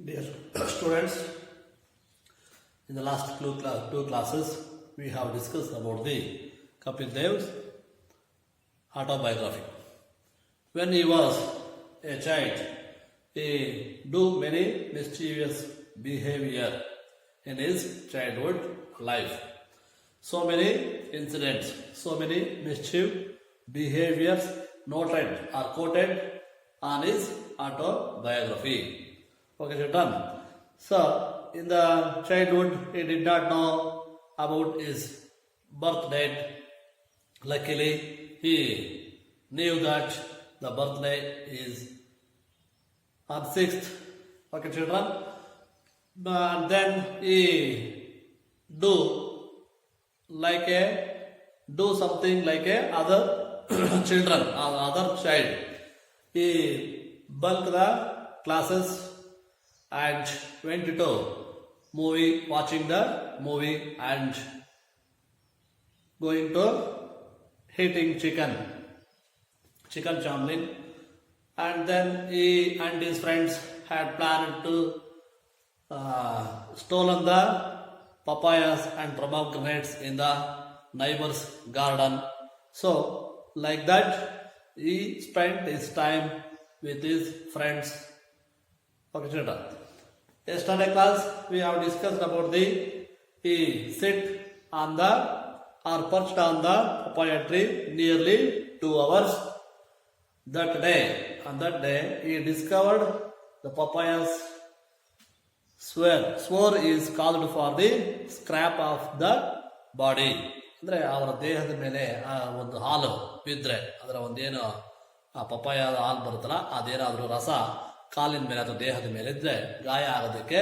Dear students, in the last two classes, we have discussed about the Kapil Dev's autobiography. When he was a child, he do many mischievous behavior in his childhood life. So many incidents, so many mischief behaviors noted or quoted on his autobiography. Okay, children. So, in the childhood, he did not know about his birth date. Luckily, he knew that the birthday is on 6th. Okay, children. And then he do something like a other children or other child. He bunked the classes and went to watching the movie and going to eating chicken chowmein, and then he and his friends had planned to stolen the papayas and pomegranates in the neighbor's garden. So, like that, he spent his time with his friends. Okay, children. Yesterday class we have discussed about he sit on the or perched on the papaya tree nearly 2 hours. On that day he discovered the papayas swore is called for the scrap of the body. ಅಂದರೆ ಅವರ ದೇಹದ ಮೇಲೆ ಒಂದು ಹಾಲು ಬಿದ್ದರೆ ಅದರ ಒಂದೇನು ಆ ಪಪಾಯ ಹಾಲು ಬರುತ್ತಲ್ಲ ಅದೇನಾದರೂ ರಸ ಕಾಲಿನ ಮೇಲೆ ಅಥವಾ ದೇಹದ ಮೇಲೆ ಇದ್ರೆ ಗಾಯ ಆಗೋದಕ್ಕೆ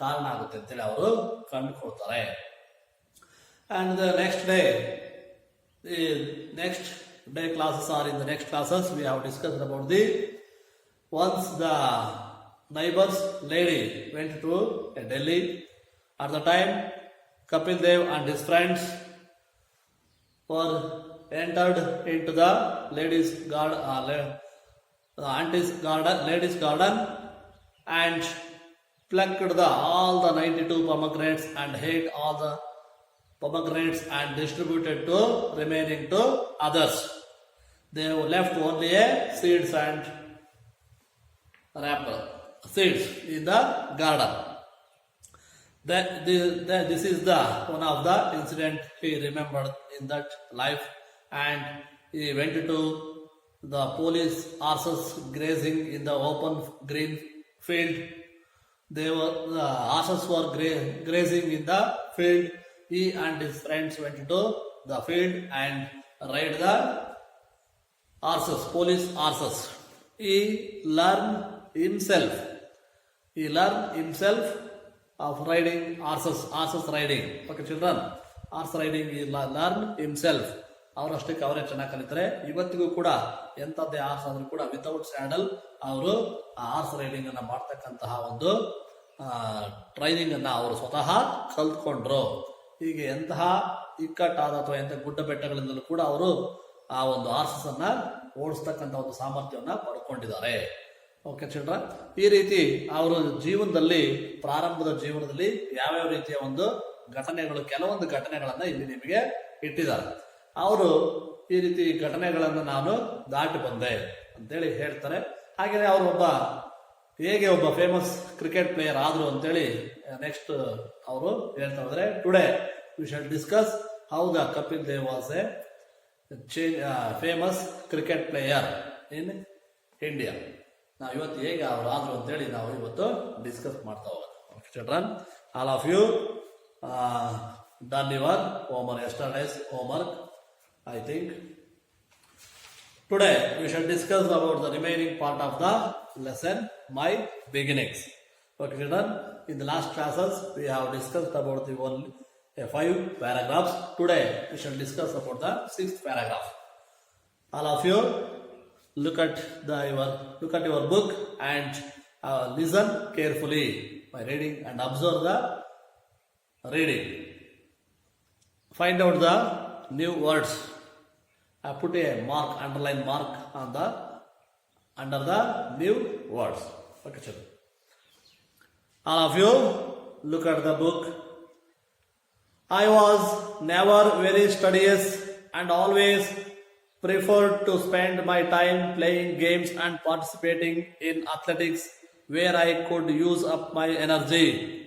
ಕಾರಣ ಆಗುತ್ತೆ ಅಂತೇಳಿ ಅವರು ಕಂಡುಕೊಳ್ತಾರೆ. And the next day classes are in the next classes we have discussed about once the neighbor's lady went to Delhi. At the time Kapil Dev and his friends were entered into the ladies garden and plucked all the 92 pomegranates and ate all the pomegranates and distributed to remaining to others. They left only seeds and seeds in the garden. This is the one of the incident he remembered in that life, and he went to the police horses grazing in the open green field. The horses were grazing in the field. He and his friends went to the field and ride the police horses. He learned himself of riding horses riding. Okay, children, horse riding he learned himself. ಅವರಷ್ಟಕ್ಕೆ ಅವರೇ ಚೆನ್ನಾಗಿ ಕಲಿತಾರೆ. ಇವತ್ತಿಗೂ ಕೂಡ ಎಂಥದ್ದೇ horse ಆದ್ರೂ ಕೂಡ without saddle ಅವರು ಆ horse riding ಅನ್ನ ಮಾಡ್ತಕ್ಕಂತಹ ಒಂದು ಟ್ರೈನಿಂಗ್ ಅನ್ನ ಅವರು ಸ್ವತಃ ಕಲ್ತ್ಕೊಂಡ್ರು. ಹೀಗೆ ಎಂತಹ ಇಕ್ಕಟ್ಟಾದ ಅಥವಾ ಎಂಥ ಗುಡ್ಡ ಬೆಟ್ಟಗಳಿಂದಲೂ ಕೂಡ ಅವರು ಆ ಒಂದು ಹಾರ್ಸಸ್ ಅನ್ನ ಓಡಿಸ್ತಕ್ಕಂಥ ಒಂದು ಸಾಮರ್ಥ್ಯವನ್ನ ಪಡ್ಕೊಂಡಿದ್ದಾರೆ. ಓಕೆ ಚಿಲ್ಡ್ರನ್, ಈ ರೀತಿ ಅವರು ಪ್ರಾರಂಭದ ಜೀವನದಲ್ಲಿ ಯಾವ್ಯಾವ ರೀತಿಯ ಒಂದು ಕೆಲವೊಂದು ಘಟನೆಗಳನ್ನ ಇಲ್ಲಿ ನಿಮಗೆ ಇಟ್ಟಿದ್ದಾರೆ. ಅವರು ಈ ರೀತಿ ಘಟನೆಗಳನ್ನು ನಾನು ದಾಟಿ ಬಂದೆ ಅಂತೇಳಿ ಹೇಳ್ತಾರೆ. ಹಾಗೆಯೇ ಅವರು ಹೇಗೆ ಒಬ್ಬ ಫೇಮಸ್ ಕ್ರಿಕೆಟ್ ಪ್ಲೇಯರ್ ಆದ್ರು ಅಂತೇಳಿ ನೆಕ್ಸ್ಟ್ ಅವರು ಹೇಳ್ತಾ ಹೋದ್ರೆ, today we shall discuss how the Kapil Dev was a famous cricket player in India. ನಾವು ಇವತ್ತು ಹೇಗೆ ಅವರು ಆದ್ರು ಅಂತೇಳಿ ನಾವು ಇವತ್ತು ಡಿಸ್ಕಸ್ ಮಾಡ್ತಾ ಹೋಗೋಣ. Children, all of you done your homework, yesterday's homework. I think today we shall discuss about the remaining part of the lesson, my beginnings. Okay, children, in the last classes we have discussed about the 5 paragraphs. Today we shall discuss about the 6th paragraph. All of you look at your book and listen carefully by reading and observe the reading. Find out the new words. I put a underline mark under the new words. Okay, children. All of you, look at the book. I was never very studious and always preferred to spend my time playing games and participating in athletics where I could use up my energy.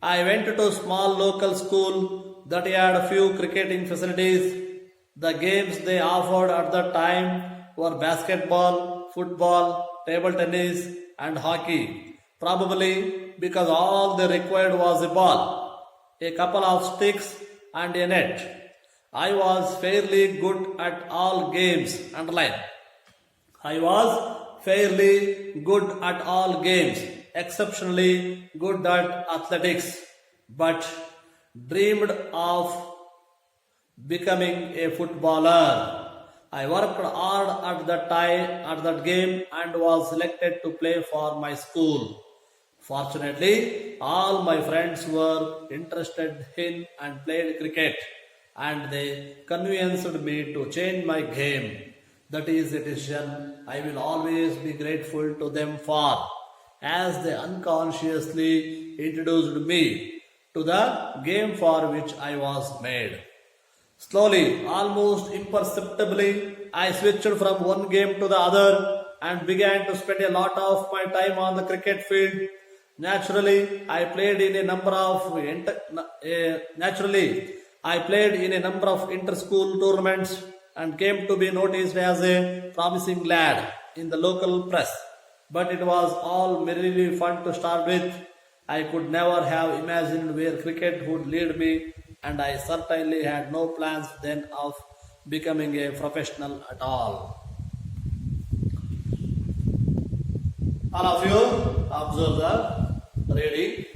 I went to small local school that had few cricketing facilities. The games they offered at the time were basketball, football, table tennis, and hockey. Probably because all they required was a ball, a couple of sticks, and a net. I was fairly good at all games. Underline. I was fairly good at all games, exceptionally good at athletics, but dreamed of becoming a footballer. I worked hard at that game and was selected to play for my school. Fortunately, all my friends were interested in and played cricket, and they convinced me to change my game. That is a decision I will always be grateful to them for, as they unconsciously introduced me to the game for which I was made. Slowly, almost imperceptibly, I switched from one game to the other and began to spend a lot of my time on the cricket field. Naturally, I played in a number of inter-school tournaments and came to be noticed as a promising lad in the local press. But it was all merely fun to start with. I could never have imagined where cricket would lead me, and I certainly had no plans then of becoming a professional at all. All of you observe the reading.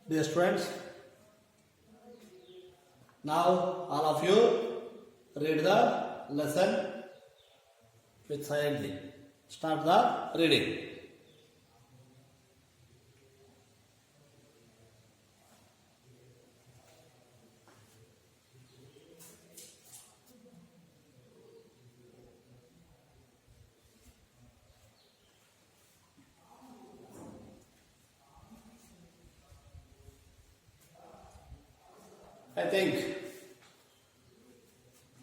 Dear students, now all of you read the lesson with silently. Start the reading. I think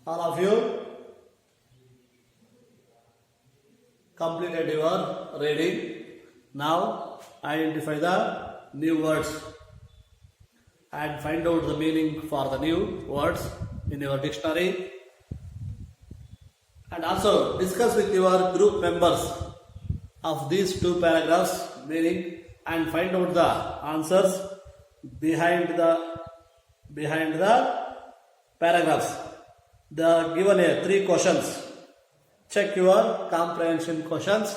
all of you completed your reading. Now identify the new words and find out the meaning for the new words in your dictionary, and also discuss with your group members of these two paragraphs meaning and find out the answers behind the paragraphs. They are given a 3 questions. Check your comprehension questions.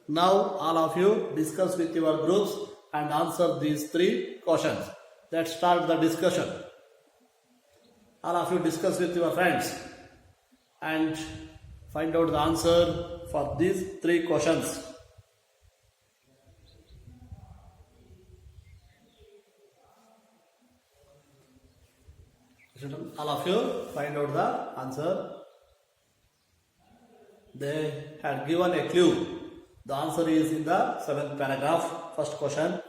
Now all of you discuss with your groups and answer these 3 questions. Let's start the discussion. All of you discuss with your friends and find out the answer for these 3 questions. All of you find out the answer. They had given a clue. The answer is in the 7th paragraph. First question.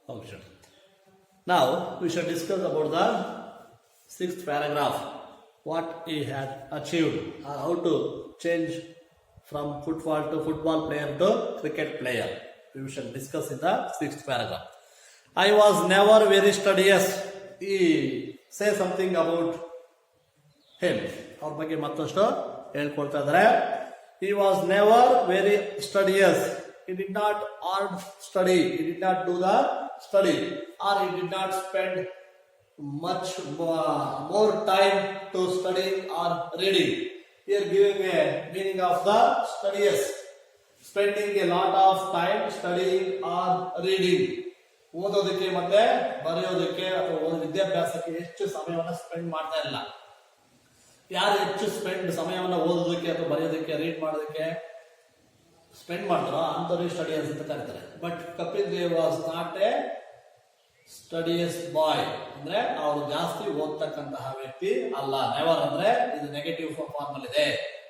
Function. Now we shall discuss about the 6th paragraph. What he had achieved or how to change from football player to cricket player. We shall discuss in the 6th paragraph. I was never very studious. He say something about him. ಅವ್ರ ಬಗ್ಗೆ ಮತ್ತಷ್ಟು ಹೇಳ್ಕೊಳ್ತಾ ಇದ್ದಾರೆ. He was never very studious. He did not hard study. He did not do the study, or he did not spend much more time to study or reading. Here giving a meaning of the studious. Spending a lot of time studying or reading. ಓದೋದಕ್ಕೆ ಮತ್ತೆ ಬರೆಯೋದಕ್ಕೆ ಅಥವಾ ವಿದ್ಯಾಭ್ಯಾಸಕ್ಕೆ ಹೆಚ್ಚು ಸಮಯವನ್ನು spend ಮಾಡ್ತಾ ಇಲ್ಲ. ಯಾರು ಹೆಚ್ಚು ಸಮಯವನ್ನು ಓದೋದಕ್ಕೆ ಅಥವಾ ಬರೆಯೋದಕ್ಕೆ ರೀಡ್ ಮಾಡೋದಕ್ಕೆ ಸ್ಪೆಂಡ್ ಮಾಡ್ತಾರೋ ಅಂಥವ್ರಿಗೆ ಸ್ಟಡಿಯಸ್ ಅಂತ ಕರೀತಾರೆ. But Kapil Dev was not a studious boy, ಅಂದ್ರೆ ಅವರು ಜಾಸ್ತಿ ಓದ್ತಕ್ಕಂತಹ ವ್ಯಕ್ತಿ ಅಲ್ಲ. ನೆವರ್ ಅಂದ್ರೆ ಇದು ನೆಗೆಟಿವ್ ಫಾರ್ಮ್ ಅಲ್ಲಿ ಇದೆ.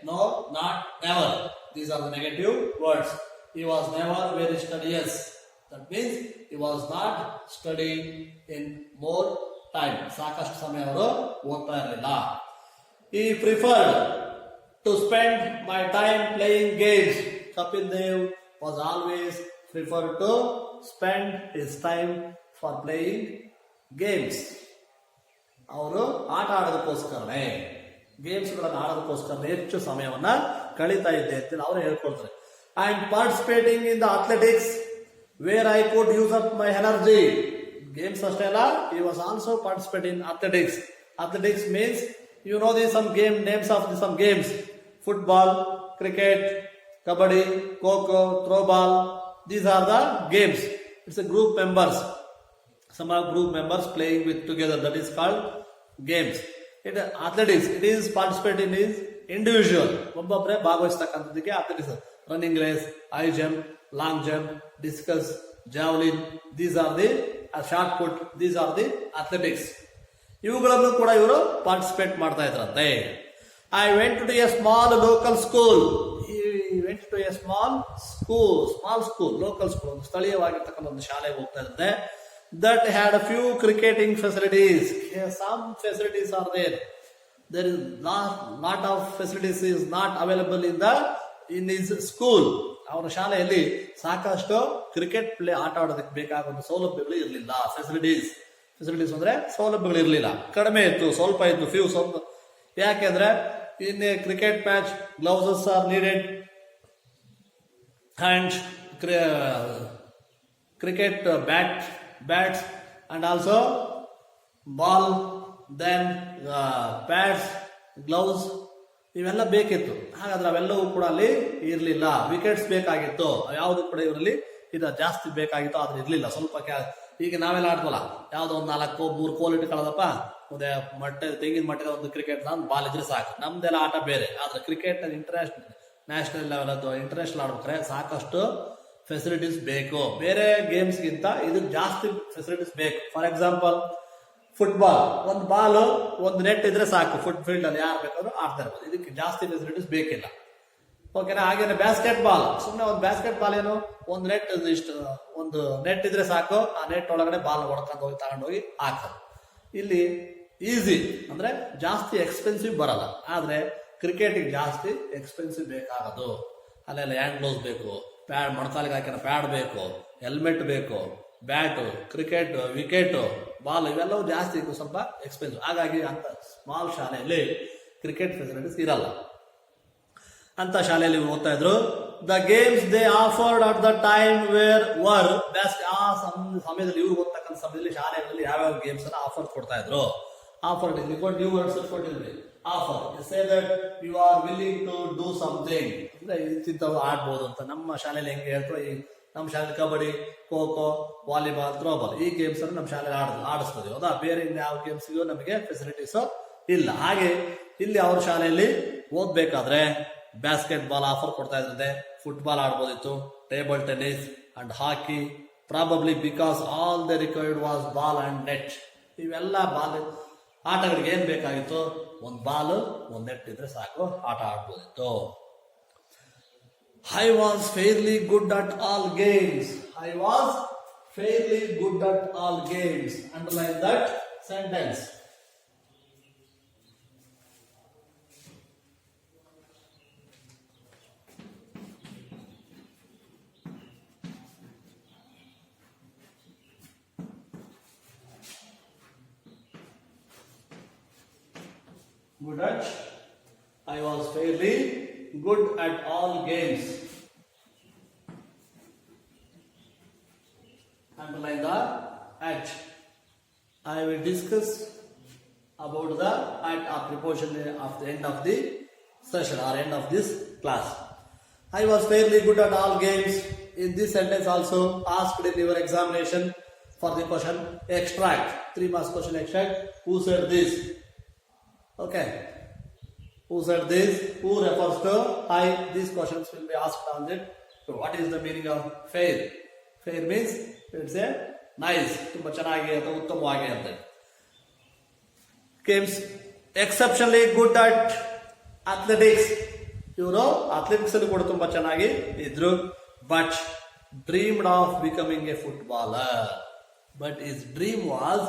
No, not, never, these are the negative words. He was never very studious. That means he was not studying in more time. ಸಾಕಷ್ಟು ಸಮಯ ಅವರು ಓದ್ತಾ ಇರಲಿಲ್ಲ. He preferred to spend my time playing games. Kapil Dev was always preferred to spend his time for playing games. ಅವರು ಆಟ ಆಡೋದಕ್ಕೋಸ್ಕರನೇ, games ಗಳನ್ನು ಆಡೋದಕ್ಕೋಸ್ಕರ ಹೆಚ್ಚು ಸಮಯವನ್ನ ಕಳೀತಾ ಇದ್ದೆ ಅಂತ ಅವರು ಹೇಳ್ಕೊಳ್ತಾರೆ. And participating in the athletics where I could use up my energy. Games ಅಷ್ಟೇ ಅಲ್ಲ, he was also participating in athletics. Athletics means you know some names of some games: football, cricket, kabaddi, kho-kho, throw ball. These are the games. It's a group members. Some are group members playing with together. That is called games. Athletics, it is participating is individual. ಒಬ್ಬೊಬ್ಬರೇ ಭಾಗವಹಿಸ್ತಕ್ಕಂಥದ್ದಕ್ಕೆ athletics. Running race, high jump, long jump, discus, javelin. These are the shot put. These are the athletics. ಇವುಗಳನ್ನು ಕೂಡ ಇವರು participate ಮಾಡ್ತಾ ಇದ್ರಂತೆ. I went to a small local school. He went to a small school, local school, ಸ್ಥಳೀಯವಾಗಿರ್ತಕ್ಕಂಥ ಒಂದು ಶಾಲೆಗೆ ಹೋಗ್ತಾ ಇದ್ದಂತೆ. That had a few cricketing facilities. Some facilities are there. There is lot of facilities is not available in his school. ಅವರ ಶಾಲೆಯಲ್ಲಿ ಸಾಕಷ್ಟು cricket play ಆಟ ಆಡೋದಕ್ಕೆ ಬೇಕಾಗುವ ಸೌಲಭ್ಯಗಳು ಇರಲಿಲ್ಲ. ಫೆಸಿಲಿಟೀಸ್ ಅಂದ್ರೆ ಸೌಲಭ್ಯಗಳು ಇರಲಿಲ್ಲ, ಕಡಿಮೆ ಇತ್ತು, ಸ್ವಲ್ಪ ಇತ್ತು, ಸ್ವಲ್ಪ. ಯಾಕೆಂದ್ರೆ in a cricket match gloves are needed and cricket bats and also ball, then pads, gloves, ಇವೆಲ್ಲ ಬೇಕಿತ್ತು. ಹಾಗಾದ್ರೆ ಅವೆಲ್ಲವೂ ಕೂಡ ಅಲ್ಲಿ ಇರಲಿಲ್ಲ. ವಿಕೆಟ್ಸ್ ಬೇಕಾಗಿತ್ತು, ಯಾವುದು ಕೂಡ ಇವರಲ್ಲಿ ಜಾಸ್ತಿ ಬೇಕಾಗಿತ್ತು, ಆದ್ರೆ ಇರ್ಲಿಲ್ಲ. ಸ್ವಲ್ಪ ಈಗ ನಾವೆಲ್ಲ ಆಡ್ಬೋಲ್ಲ, ಯಾವ್ದೋ ಒಂದು 4-3 ಕೋಲ್ ಇಟ್ಕೊಳ್ಳೋದಪ್ಪ, ಒಂದೇ ತೆಂಗಿನ ಮಟ್ಟದ ಒಂದು ಕ್ರಿಕೆಟ್ ಬಾಲ್ ಇದ್ರೆ ಸಾಕು. ನಮ್ದೆಲ್ಲ ಆಟ ಬೇರೆ. ಆದ್ರೆ ಕ್ರಿಕೆಟ್ ನ್ಯಾಷನಲ್ ಲೆವೆಲ್ ಅಥವಾ ಇಂಟರ್ನ್ಯಾಷನಲ್ ಆಡ್ಬೇಕಾದ್ರೆ ಸಾಕಷ್ಟು ಫೆಸಿಲಿಟೀಸ್ ಬೇಕು. ಬೇರೆ ಗೇಮ್ಸ್ಗಿಂತ ಇದು ಜಾಸ್ತಿ ಫೆಸಿಲಿಟೀಸ್ ಬೇಕು. ಫಾರ್ ಎಕ್ಸಾಂಪಲ್ ಫುಟ್ಬಾಲ್, ಒಂದು ಬಾಲ್ ಒಂದು ನೆಟ್ ಇದ್ರೆ ಸಾಕು, ಫುಟ್ ಫೀಲ್ಡ್ ಅಲ್ಲಿ ಯಾರು ಬೇಕಾದ್ರೂ ಆಡ್ತಾ ಇರ್ಬೋದು. ಇದಕ್ಕೆ ಜಾಸ್ತಿ ಫೆಸಿಲಿಟೀಸ್ ಬೇಕಿಲ್ಲ. ಓಕೆನಾ? ಹಾಗೇನೆ ಬ್ಯಾಸ್ಕೆಟ್ ಬಾಲ್, ಸುಮ್ಮನೆ ಒಂದು ಬ್ಯಾಸ್ಕೆಟ್ ಬಾಲ್ ಏನು, ಒಂದು ನೆಟ್ ಇಷ್ಟು ಒಂದು ನೆಟ್ ಇದ್ರೆ ಸಾಕು, ಆ ನೆಟ್ ಒಳಗಡೆ ಬಾಲ್ ಹೊಡ್ಕೊಂಡು ಹೋಗಿ ತಗೊಂಡೋಗಿ ಹಾಕೋದು. ಇಲ್ಲಿ ಈಸಿ ಅಂದ್ರೆ ಜಾಸ್ತಿ ಎಕ್ಸ್ಪೆನ್ಸಿವ್ ಬರಲ್ಲ. ಆದ್ರೆ ಕ್ರಿಕೆಟಿಗೆ ಜಾಸ್ತಿ ಎಕ್ಸ್ಪೆನ್ಸಿವ್ ಬೇಕಾಗೋದು. ಅಲ್ಲೆಲ್ಲ ಹ್ಯಾಂಡ್ ಗ್ಲೌಸ್ ಬೇಕು, ಪ್ಯಾಡ್, ಮೊಣಕಾಲಿಗೆ ಹಾಕಿರೋ ಪ್ಯಾಡ್ ಬೇಕು, ಹೆಲ್ಮೆಟ್ ಬೇಕು, ಬ್ಯಾಟು, ಕ್ರಿಕೆಟ್ ವಿಕೆಟ್, ಬಾಲ್, ಇವೆಲ್ಲವೂ ಜಾಸ್ತಿ ಸ್ವಲ್ಪ ಎಕ್ಸ್ಪೆನ್ಸಿವ್. ಹಾಗಾಗಿ ಅಂತ ಸ್ಮಾಲ್ ಶಾಲೆಯಲ್ಲಿ ಕ್ರಿಕೆಟ್ ಫೆಸಿಲಿಟೀಸ್ ಇರಲ್ಲ. ಅಂತ ಶಾಲೆಯಲ್ಲಿ ಓದ್ತಾ ಇದ್ರು. The games they offered at the time var best. ಆ ಸಮಯದಲ್ಲಿ ಇವ್ರು ಓದ್ತಕ್ಕಂಥ ಸಮಯದಲ್ಲಿ ಶಾಲೆಗಳಲ್ಲಿ ಯಾವ್ಯಾವ ಗೇಮ್ಸ್ ಅನ್ನ ಆಫರ್ ಕೊಡ್ತಾ ಇದ್ರು. ಆಫರ್ ನ್ಯೂ ವರ್ಡ್ಸ್ ಕೊಟ್ಟಿದ್ವಿ. Offer say that you are willing to do something, ಅಂದ್ರೆ ಇಂಥವು ಆಡ್ಬೋದು ಅಂತ. ನಮ್ಮ ಶಾಲೆಯಲ್ಲಿ ಹೆಂಗೆ ಹೇಳ್ತಾರೆ, ನಮ್ಮ ಶಾಲೆ ಕಬಡ್ಡಿ, ಖೋ-ಖೋ, ವಾಲಿಬಾಲ್, ಥ್ರೋಬಾಲ್, ಈ ಗೇಮ್ಸ್ ಅನ್ನು ನಮ್ಮ ಶಾಲೆ ಆಡಿಸ್ತದೆ. ಹೌದಾ? ಬೇರೆ ಯಾವ ಗೇಮ್ಸ್ಗೂ ನಮಗೆ ಫೆಸಿಲಿಟೀಸ್ ಇಲ್ಲ. ಹಾಗೆ ಇಲ್ಲಿ ಅವ್ರ ಶಾಲೆಯಲ್ಲಿ ಓದ್ಬೇಕಾದ್ರೆ ಬ್ಯಾಸ್ಕೆಟ್ ಬಾಲ್ ಆಫರ್ ಕೊಡ್ತಾ ಇದ್ರಂತೆ, ಫುಟ್ಬಾಲ್ ಆಡ್ಬೋದಿತ್ತು, table tennis and hockey. Probably because all the required was ball and net. ಇವೆಲ್ಲ ಬಾಲ್ ಆಟಗಳಿಗೆ ಏನ್ ಬೇಕಾಗಿತ್ತು, ಒಂದು ಬಾಲ್, ಒಂದು ನೆಟ್ ಇದ್ರೆ ಸಾಕು, ಆಟ ಆಡ್ಬೋದಿತ್ತು. I was fairly good at all games. I was fairly good at all games. Underline that sentence. Good at. I was fairly good at all games. Underline the at. I will discuss about the at of preposition of the end of the session or end of this class. I was fairly good at all games. In this sentence also asked in your examination for the question extract, 3 marks question extract. Who said this? Okay. Who said this? Who refers to I? These questions will be asked on it. So what is the meaning of fair? Fair means it's a nice, ತುಂಬಾ ಚೆನ್ನಾಗಿ ಅಥವಾ ಉತ್ತಮವಾಗಿ ಅಂತ. Games exceptionally good at athletics. ಇವರು athletics ಅಲ್ಲಿ ಕೂಡ ತುಂಬಾ ಚೆನ್ನಾಗಿ ಇದ್ರು. But dreamed of becoming a footballer. But his dream was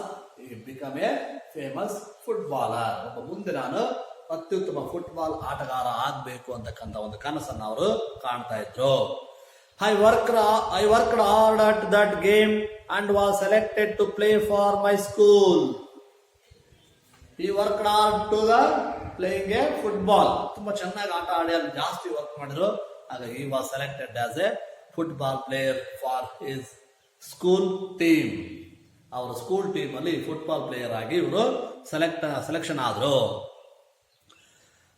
to become a famous footballer. ಮುಂದೆ ನಾನು ಅತ್ಯುತ್ತಮ ಫುಟ್ಬಾಲ್ ಆಟಗಾರ ಆಗ್ಬೇಕು ಅಂತಕ್ಕಂಥ ಒಂದು ಕನಸನ್ನು ಅವರು ಕಾಣ್ತಾ ಇದ್ರು. I worked hard at that game and was selected to play for my school. He worked hard to the playing a football. ತುಂಬಾ ಚೆನ್ನಾಗಿ ಆಟ ಆಡಿ ಅಲ್ಲಿ ಜಾಸ್ತಿ ವರ್ಕ್ ಮಾಡಿದ್ರು. ಹಾಗಾಗಿ he was selected as a football player for his school team. ಅವರ school team ಅಲ್ಲಿ ಫುಟ್ಬಾಲ್ ಪ್ಲೇಯರ್ ಆಗಿ ಇವರು ಸೆಲೆಕ್ಷನ್ ಆದ್ರು.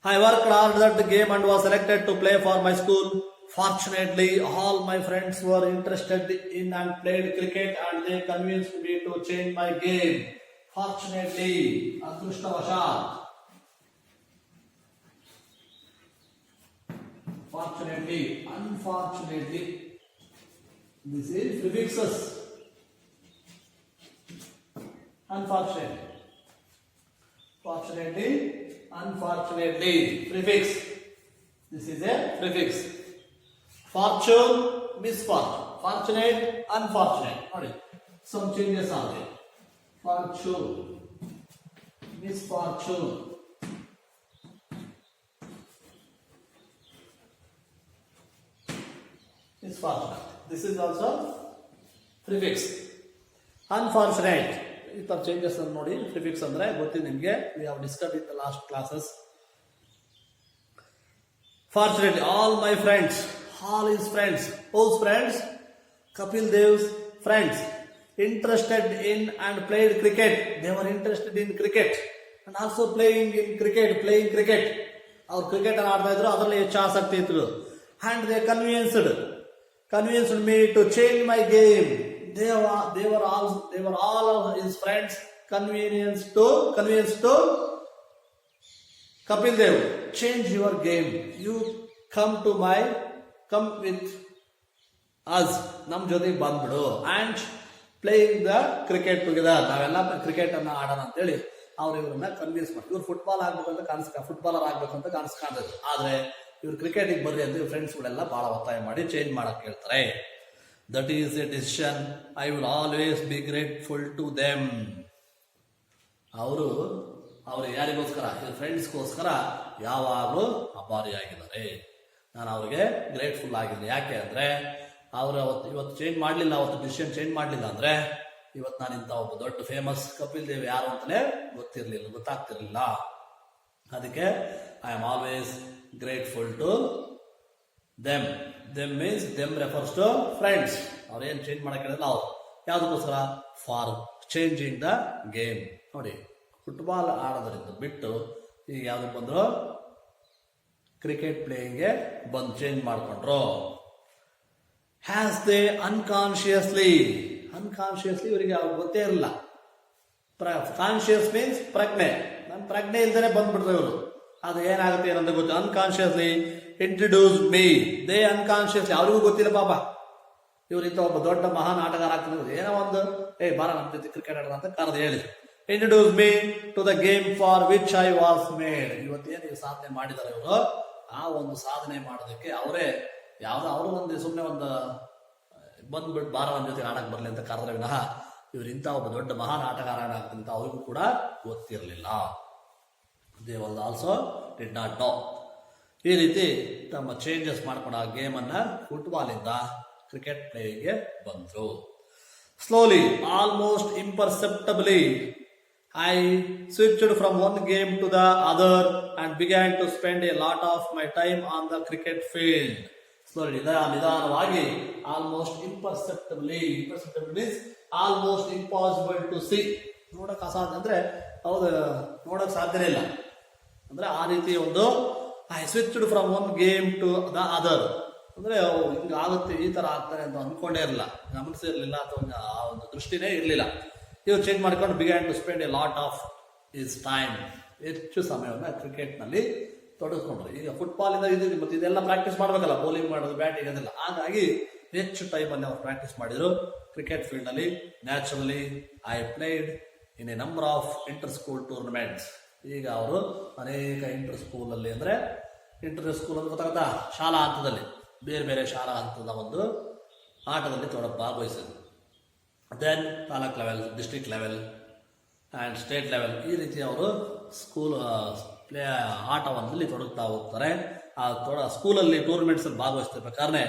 I worked hard at the game and was selected to play for my school. Fortunately, all my friends were interested in and played cricket and they convinced me to change my game. Fortunately, adrustavashat. Fortunately, unfortunately, this is prefixes. Unfortunately, fortunately, unfortunately, prefix. This is a prefix. Fortune, misfortune. Fortunate, unfortunate. Nodi, some changes are there. Fortune, misfortune. Misfortunate. This is also prefix. Unfortunate. ಈ ತರ changes ಅನ್ನು ನೋಡಿ. Prefix ಅಂದ್ರೆ ಗೊತ್ತಿದೆ ನಿಮಗೆ. We have discussed in the last classes. Fortunately, all my friends, all his friends, whose friends? Kapil Dev's friends, interested in and played cricket. They were interested in cricket and also playing cricket. ಅವ್ರು cricket ಅನ್ನು ಆಡ್ತಾ ಇದ್ರು, ಅದರಲ್ಲಿ ಹೆಚ್ಚು ಆಸಕ್ತಿ ಇತ್ತು. And they convinced me to change my game. They were all his friends convinced to Kapil Dev, change your game. You come with us. ನಮ್ ಜೊತೆಗೆ ಬಂದ್ಬಿಡು and playing the cricket together. ನಾವೆಲ್ಲ ಕ್ರಿಕೆಟ್ ಅನ್ನ ಆಡೋಣ ಅಂತೇಳಿ ಅವ್ರು ಇವ್ರನ್ನ ಕನ್ವಿನ್ಸ್ ಮಾಡಿ, ಇವ್ರು ಫುಟ್ಬಾಲರ್ ಆಗ್ಬೇಕು ಅಂತ ಕನಸು ಕಾಣ್ತಿದ್ರು. ಆದ್ರೆ ಇವ್ರು ಕ್ರಿಕೆಟಿಗೆ ಬರ್ರಿ ಅಂತ ಫ್ರೆಂಡ್ಸ್ ಗಳೆಲ್ಲ ಬಹಳ ಒತ್ತಾಯ ಮಾಡಿ ಚೇಂಜ್ ಮಾಡಕ್ ಹೇಳ್ತಾರೆ. That is a decision I will always be grateful to them. ಅವರು ಯಾರಿಗೋಸ್ಕರ? ಫ್ರೆಂಡ್ಸ್ಗೋಸ್ಕರ ಯಾವಾಗಲೂ ಅಭಾರಿಯಾಗಿದ್ದಾರೆ. ನಾನು ಅವ್ರಿಗೆ ಗ್ರೇಟ್ಫುಲ್ ಆಗಿದ್ದೀನಿ. ಯಾಕೆ ಅಂದ್ರೆ ಅವರು ಇವತ್ತು ಚೇಂಜ್ ಮಾಡಲಿಲ್ಲ, ಅವತ್ತು ಡಿಸಿಷನ್ ಚೇಂಜ್ ಮಾಡಲಿಲ್ಲ ಅಂದ್ರೆ ಇವತ್ತು ನಾನು ಇಂಥ ಒಬ್ಬ ದೊಡ್ಡ ಫೇಮಸ್ ಕಪಿಲ್ ದೇವ್ ಯಾರು ಅಂತಲೇ ಗೊತ್ತಾಗ್ತಿರ್ಲಿಲ್ಲ. ಅದಕ್ಕೆ I am always grateful to them. Them means them refers to friends. ಅವ್ರು ಏನ್ ಚೇಂಜ್ ಮಾಡಕ್ಕೆ ಹೇಳಿಲ್ಲ ಅವ್ರು ಯಾವ್ದಕ್ಕೋಸ್ಕರ? For changing the game. ನೋಡಿ, ಫುಟ್ಬಾಲ್ ಆಡೋದ್ರಿಂದ ಬಿಟ್ಟು ಈಗ ಯಾವ್ದಕ್ಕೆ ಬಂದ್ರು? ಕ್ರಿಕೆಟ್ ಪ್ಲೇಯಿಂಗ್ಗೆ ಬಂದು ಚೇಂಜ್ ಮಾಡ್ಕೊಂಡ್ರು. ಹ್ಯಾಸ್ ದೇ ಅನ್ಕಾನ್ಶಿಯಸ್ಲಿ ಇವರಿಗೆ ಅವ್ರಿಗೆ ಗೊತ್ತೇ ಇರಲಿಲ್ಲ. ಕಾನ್ಶಿಯಸ್ ಮೀನ್ಸ್ ಪ್ರಜ್ಞೆ. ನನ್ನ ಪ್ರಜ್ಞೆ ಇಲ್ದೇನೆ ಬಂದ್ಬಿಟ್ರು ಇವರು. ಅದು ಏನಾಗುತ್ತೆ ಏನಂತ ಗೊತ್ತು. Unconsciously introduce me. They unconsciously, ಅವ್ರಿಗೂ ಗೊತ್ತಿಲ್ಲ ಪಾಪ ಇವರಿಂದ ಒಬ್ಬ ದೊಡ್ಡ ಮಹಾನ್ ಆಟಗಾರ ಆಗ್ತಿದ್ರು. ಏನೋ ಒಂದು ಬಾರ ನಮ್ಮ ಜೊತೆ ಕ್ರಿಕೆಟ್ ಆಡೋಣ ಅಂತ ಕರೆದು ಹೇಳಿದ್ರು. Introduce me to the game for which I was made. ಇವತ್ತೇನು ಸಾಧನೆ ಮಾಡಿದ್ದಾರೆ ಇವರು, ಆ ಒಂದು ಸಾಧನೆ ಮಾಡೋದಕ್ಕೆ ಅವರೇ ಅವರು ಒಂದು ಸುಮ್ಮನೆ ಒಂದು ಬಂದ್ಬಿಟ್ಟು ಬಾರ ನಮ್ಮ ಜೊತೆ ಆಡಕ್ ಬರ್ಲಿ ಅಂತ ಕರೆದ್ರೆ ವಿನಃ ಇವ್ರು ಇಂಥ ಒಬ್ಬ ದೊಡ್ಡ ಮಹಾನ್ ಆಟಗಾರ ಆಗ್ತಂತ ಅವ್ರಿಗೂ ಕೂಡ ಗೊತ್ತಿರಲಿಲ್ಲ. They was also did not know. ಈ ರೀತಿ ತಮ್ಮ ಚೇಂಜಸ್ ಮಾಡ್ಕೊಂಡು ಆ ಗೇಮ್ ಅನ್ನ ಫುಟ್ಬಾಲ್ ಇಂದ ಕ್ರಿಕೆಟ್ ಪ್ಲೇಯಿಂಗ್ಗೆ ಬಂದ್ರು. Slowly, almost imperceptibly, I switched from one game to the other and began to spend a lot of my time on the cricket field. Slowly, ನಿಧಾನವಾಗಿ, almost imperceptibly means almost impossible to see. ನೋಡಕ್ ಅಸಾಧ್ಯ ಅಂದ್ರೆ ಹೌದು, ನೋಡಕ್ ಸಾಧ್ಯನೇ ಇಲ್ಲ ಅಂದ್ರೆ ಆ ರೀತಿ ಒಂದು I switched from one game to the other. ಅಂದ್ರೆ ಹಿಂಗೆ ಆಗುತ್ತೆ, ಈ ತರ ಆಗ್ತಾರೆ ಅಂತ ಅನ್ಕೊಂಡೇ ಇರಲಿಲ್ಲ, ಗಮನಿಸಿರ್ಲಿಲ್ಲ, ಅಥವಾ ಆ ಒಂದು ದೃಷ್ಟಿನೇ ಇರಲಿಲ್ಲ. ಇವ್ರು ಚೇಂಜ್ ಮಾಡ್ಕೊಂಡು began to spend a lot of his time, ಹೆಚ್ಚು ಸಮಯವನ್ನು ಕ್ರಿಕೆಟ್ನಲ್ಲಿ ತೊಡಗಿಸ್ಕೊಂಡ್ರು. ಈಗ ಫುಟ್ಬಾಲ್ ಇಂದ ಇದು ಮತ್ತೆ ಇದೆಲ್ಲ ಪ್ರಾಕ್ಟೀಸ್ ಮಾಡ್ಬೇಕಲ್ಲ, ಬೌಲಿಂಗ್ ಮಾಡೋದು, ಬ್ಯಾಟಿಂಗ್ ಅದೆಲ್ಲ. ಹಾಗಾಗಿ ಹೆಚ್ಚು ಟೈಮಲ್ಲಿ ಅವ್ರು ಪ್ರಾಕ್ಟೀಸ್ ಮಾಡಿದ್ರು ಕ್ರಿಕೆಟ್ ಫೀಲ್ಡ್ ಅಲ್ಲಿ. Naturally I played in a number of inter school tournaments. ಈಗ ಅವರು ಅನೇಕ ಇಂಟರ್ ಸ್ಕೂಲ್ ಅಲ್ಲಿ, ಅಂದ್ರೆ ಇಂಟರ್ ಸ್ಕೂಲ್ ಅಂತ ಗೊತ್ತಾಗತ್ತಾ, ಶಾಲಾ ಹಂತದಲ್ಲಿ, ಬೇರೆ ಬೇರೆ ಶಾಲಾ ಹಂತದ ಒಂದು ಆಟದಲ್ಲಿ ಭಾಗವಹಿಸಿದ್ರು. Then taluk level, district level and state level, ಈ ರೀತಿ ಅವರು ಸ್ಕೂಲ್ ಆಟವನ್ನಲ್ಲಿ ತೊಡಗ್ತಾ ಹೋಗ್ತಾರೆ. ಆ ಸ್ಕೂಲಲ್ಲಿ ಟೂರ್ನಮೆಂಟ್ಸ್ ಅಲ್ಲಿ ಭಾಗವಹಿಸ್ತಿರ್ಬೇಕಾದ್ರೆ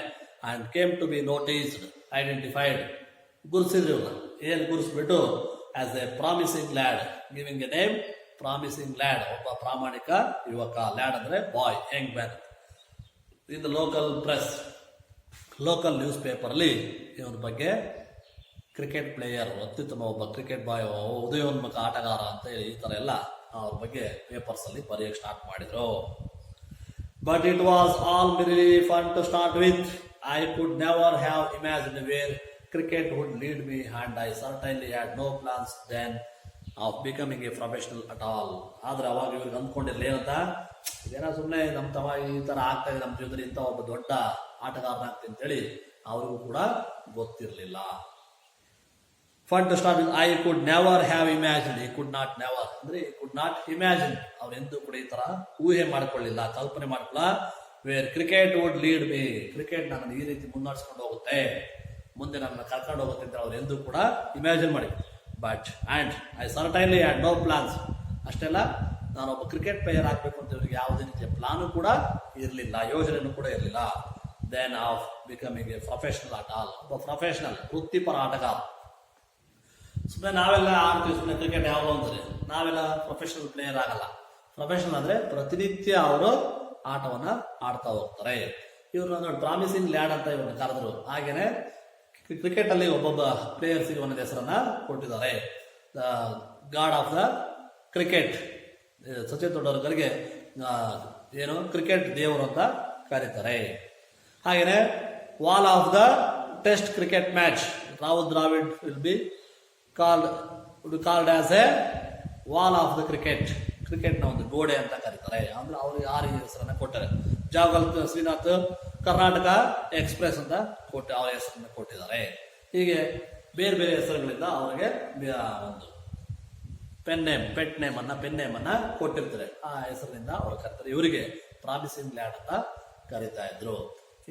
and came to be noticed, identified, ಗುರುಸಿದ್ರು ಇವ್ರನ್ನ. ಏನು ಗುರುಸ್ಬಿಟ್ಟು as a promising lad, giving a name promising lad, ಒಬ್ಬ ಪ್ರಾಮಾಣಿಕ ಯುವಕ. ಲ್ಯಾಡ್ ಅಂದ್ರೆ boy, young man. In the local press, local news paper ಅಲ್ಲಿ ಇವನ ಬಗ್ಗೆ ಕ್ರಿಕೆಟ್ ಪ್ಲೇಯರ್, ಅತ್ಯುತ್ತಮ ಒಬ್ಬ ಕ್ರಿಕೆಟ್ ಬಾಯ್, ಉದಯೋನ್ಮುಖ ಆಟಗಾರ ಅಂತ ಹೇಳಿ ಈ ತರ ಎಲ್ಲ ಅವ್ರ ಬಗ್ಗೆ ಪೇಪರ್ಸ್ ಅಲ್ಲಿ ಬರೆಯಕ್ಕೆ ಸ್ಟಾರ್ಟ್ ಮಾಡಿದ್ರು. But it was all very fun to start with. I could never have imagine where cricket would lead me and I certainly had no plans then of becoming a professional at all. ಆದ್ರೆ ಅವಾಗ ಇವ್ರಿಗೆ ಅಂದ್ಕೊಂಡಿರ್ಲಿ ಏನಂತ, ಇದೇನೋ ಸುಮ್ಮನೆ ನಮ್ಮ ತಮ್ಮ ಈ ತರ ಆಗ್ತಾ ಇದೆ ನಮ್ಮ ಜೀವನದಲ್ಲಿ, ಇಂಥ ಒಬ್ಬ ದೊಡ್ಡ ಆಟಗಾರನಾಗ್ತೀನಿ ಅಂತೇಳಿ ಅವ್ರಿಗೂ ಕೂಡ ಗೊತ್ತಿರಲಿಲ್ಲ. Fun to start with I could never have imagine. He could not never ಅಂದ್ರೆ ಈ ಕುಡ್ ನಾಟ್ ಇಮ್ಯಾಜಿನ್, ಅವ್ರು ಎಂದೂ ಕೂಡ ಈ ತರ ಊಹೆ ಮಾಡ್ಕೊಳ್ಳಿಲ್ಲ, ಕಲ್ಪನೆ ಮಾಡ್ಕೊಳ್ಳ. Where cricket would lead me, cricket ನನ್ನನ್ನು ಈ ರೀತಿ ಮುನ್ನಡೆಸ್ಕೊಂಡು ಹೋಗುತ್ತೆ, ಮುಂದೆ ನನ್ನ ಕರ್ಕೊಂಡು ಹೋಗುತ್ತೆ ಅಂತ ಅವ್ರು ಎಂದೂ ಕೂಡ ಇಮ್ಯಾಜಿನ್ ಮಾಡಿ. But and I certainly had no plans. ಅಷ್ಟೆಲ್ಲ ನಾನೊಬ್ಬ ಕ್ರಿಕೆಟ್ ಪ್ಲೇಯರ್ ಆಗ್ಬೇಕು ಅಂತ ಇವರಿಗೆ ಯಾವುದೇ ರೀತಿಯ ಪ್ಲಾನು ಕೂಡ ಇರಲಿಲ್ಲ, ಯೋಜನೆಯೂ ಕೂಡ ಇರಲಿಲ್ಲ. Then of becoming a professional at all, ಒಬ್ಬ ಪ್ರೊಫೆಷನಲ್, ವೃತ್ತಿಪರ ಆಟಗಾರ. ಸುಮ್ಮನೆ ನಾವೆಲ್ಲ ಆಡ್ತೀವಿ, ಸುಮ್ಮನೆ ಕ್ರಿಕೆಟ್ ಯಾವಾಗ ಅಂತಾರೆ, ನಾವೆಲ್ಲ ಪ್ರೊಫೆಷನಲ್ ಪ್ಲೇಯರ್ ಆಗಲ್ಲ. ಪ್ರೊಫೆಷನಲ್ ಅಂದ್ರೆ ಪ್ರತಿನಿತ್ಯ ಅವರು ಆಟವನ್ನ ಆಡ್ತಾ ಹೋಗ್ತಾರೆ. ಇವ್ರನ್ನ ನೋಡಿ ಪ್ರಾಮಿಸಿಂಗ್ ಲ್ಯಾಡ್ ಅಂತ ಇವ್ರನ್ನ ಕರೆದ್ರು. ಹಾಗೇನೆ ಕ್ರಿಕೆಟ್ ಅಲ್ಲಿ ಒಬ್ಬೊಬ್ಬ ಪ್ಲೇಯರ್ಸ್ ಒಂದೊಂದು ಹೆಸರನ್ನ ಕೊಟ್ಟಿದ್ದಾರೆ. The god of the cricket, Sachin ತೆಂಡೂಲ್ಕರ್ಗೆ ಏನು ಕ್ರಿಕೆಟ್ ದೇವರು ಅಂತ ಕರೀತಾರೆ. ಹಾಗೇನೆ wall of the test cricket match, Rahul Dravid will be called as a wall of the cricket, cricket ನ ಒಂದು ಗೋಡೆ ಅಂತ ಕರೀತಾರೆ. ಅಂದ್ರೆ ಅವರು ಯಾರು ಈ ಹೆಸರನ್ನ ಕೊಟ್ಟರೆ, ಜಾವಗಲ್ ಶ್ರೀನಾಥ್ ಕರ್ನಾಟಕ ಎಕ್ಸ್ಪ್ರೆಸ್ ಅಂತ ಕೊಟ್ಟು ಅವರ ಹೆಸರನ್ನ ಕೊಟ್ಟಿದ್ದಾರೆ. ಹೀಗೆ ಬೇರೆ ಬೇರೆ ಹೆಸರುಗಳಿಂದ ಅವರಿಗೆ ಒಂದು ಪೆಟ್ ನೇಮ್ ಅನ್ನ ಕೊಟ್ಟಿರ್ತಾರೆ. ಆ ಹೆಸರಿನಿಂದ ಅವರು ಕರೀತಾರೆ. ಇವರಿಗೆ ಪ್ರಾಮಿಸಿಂಗ್ ಲ್ಯಾಡ್ ಅಂತ ಕರೀತಾ ಇದ್ರು.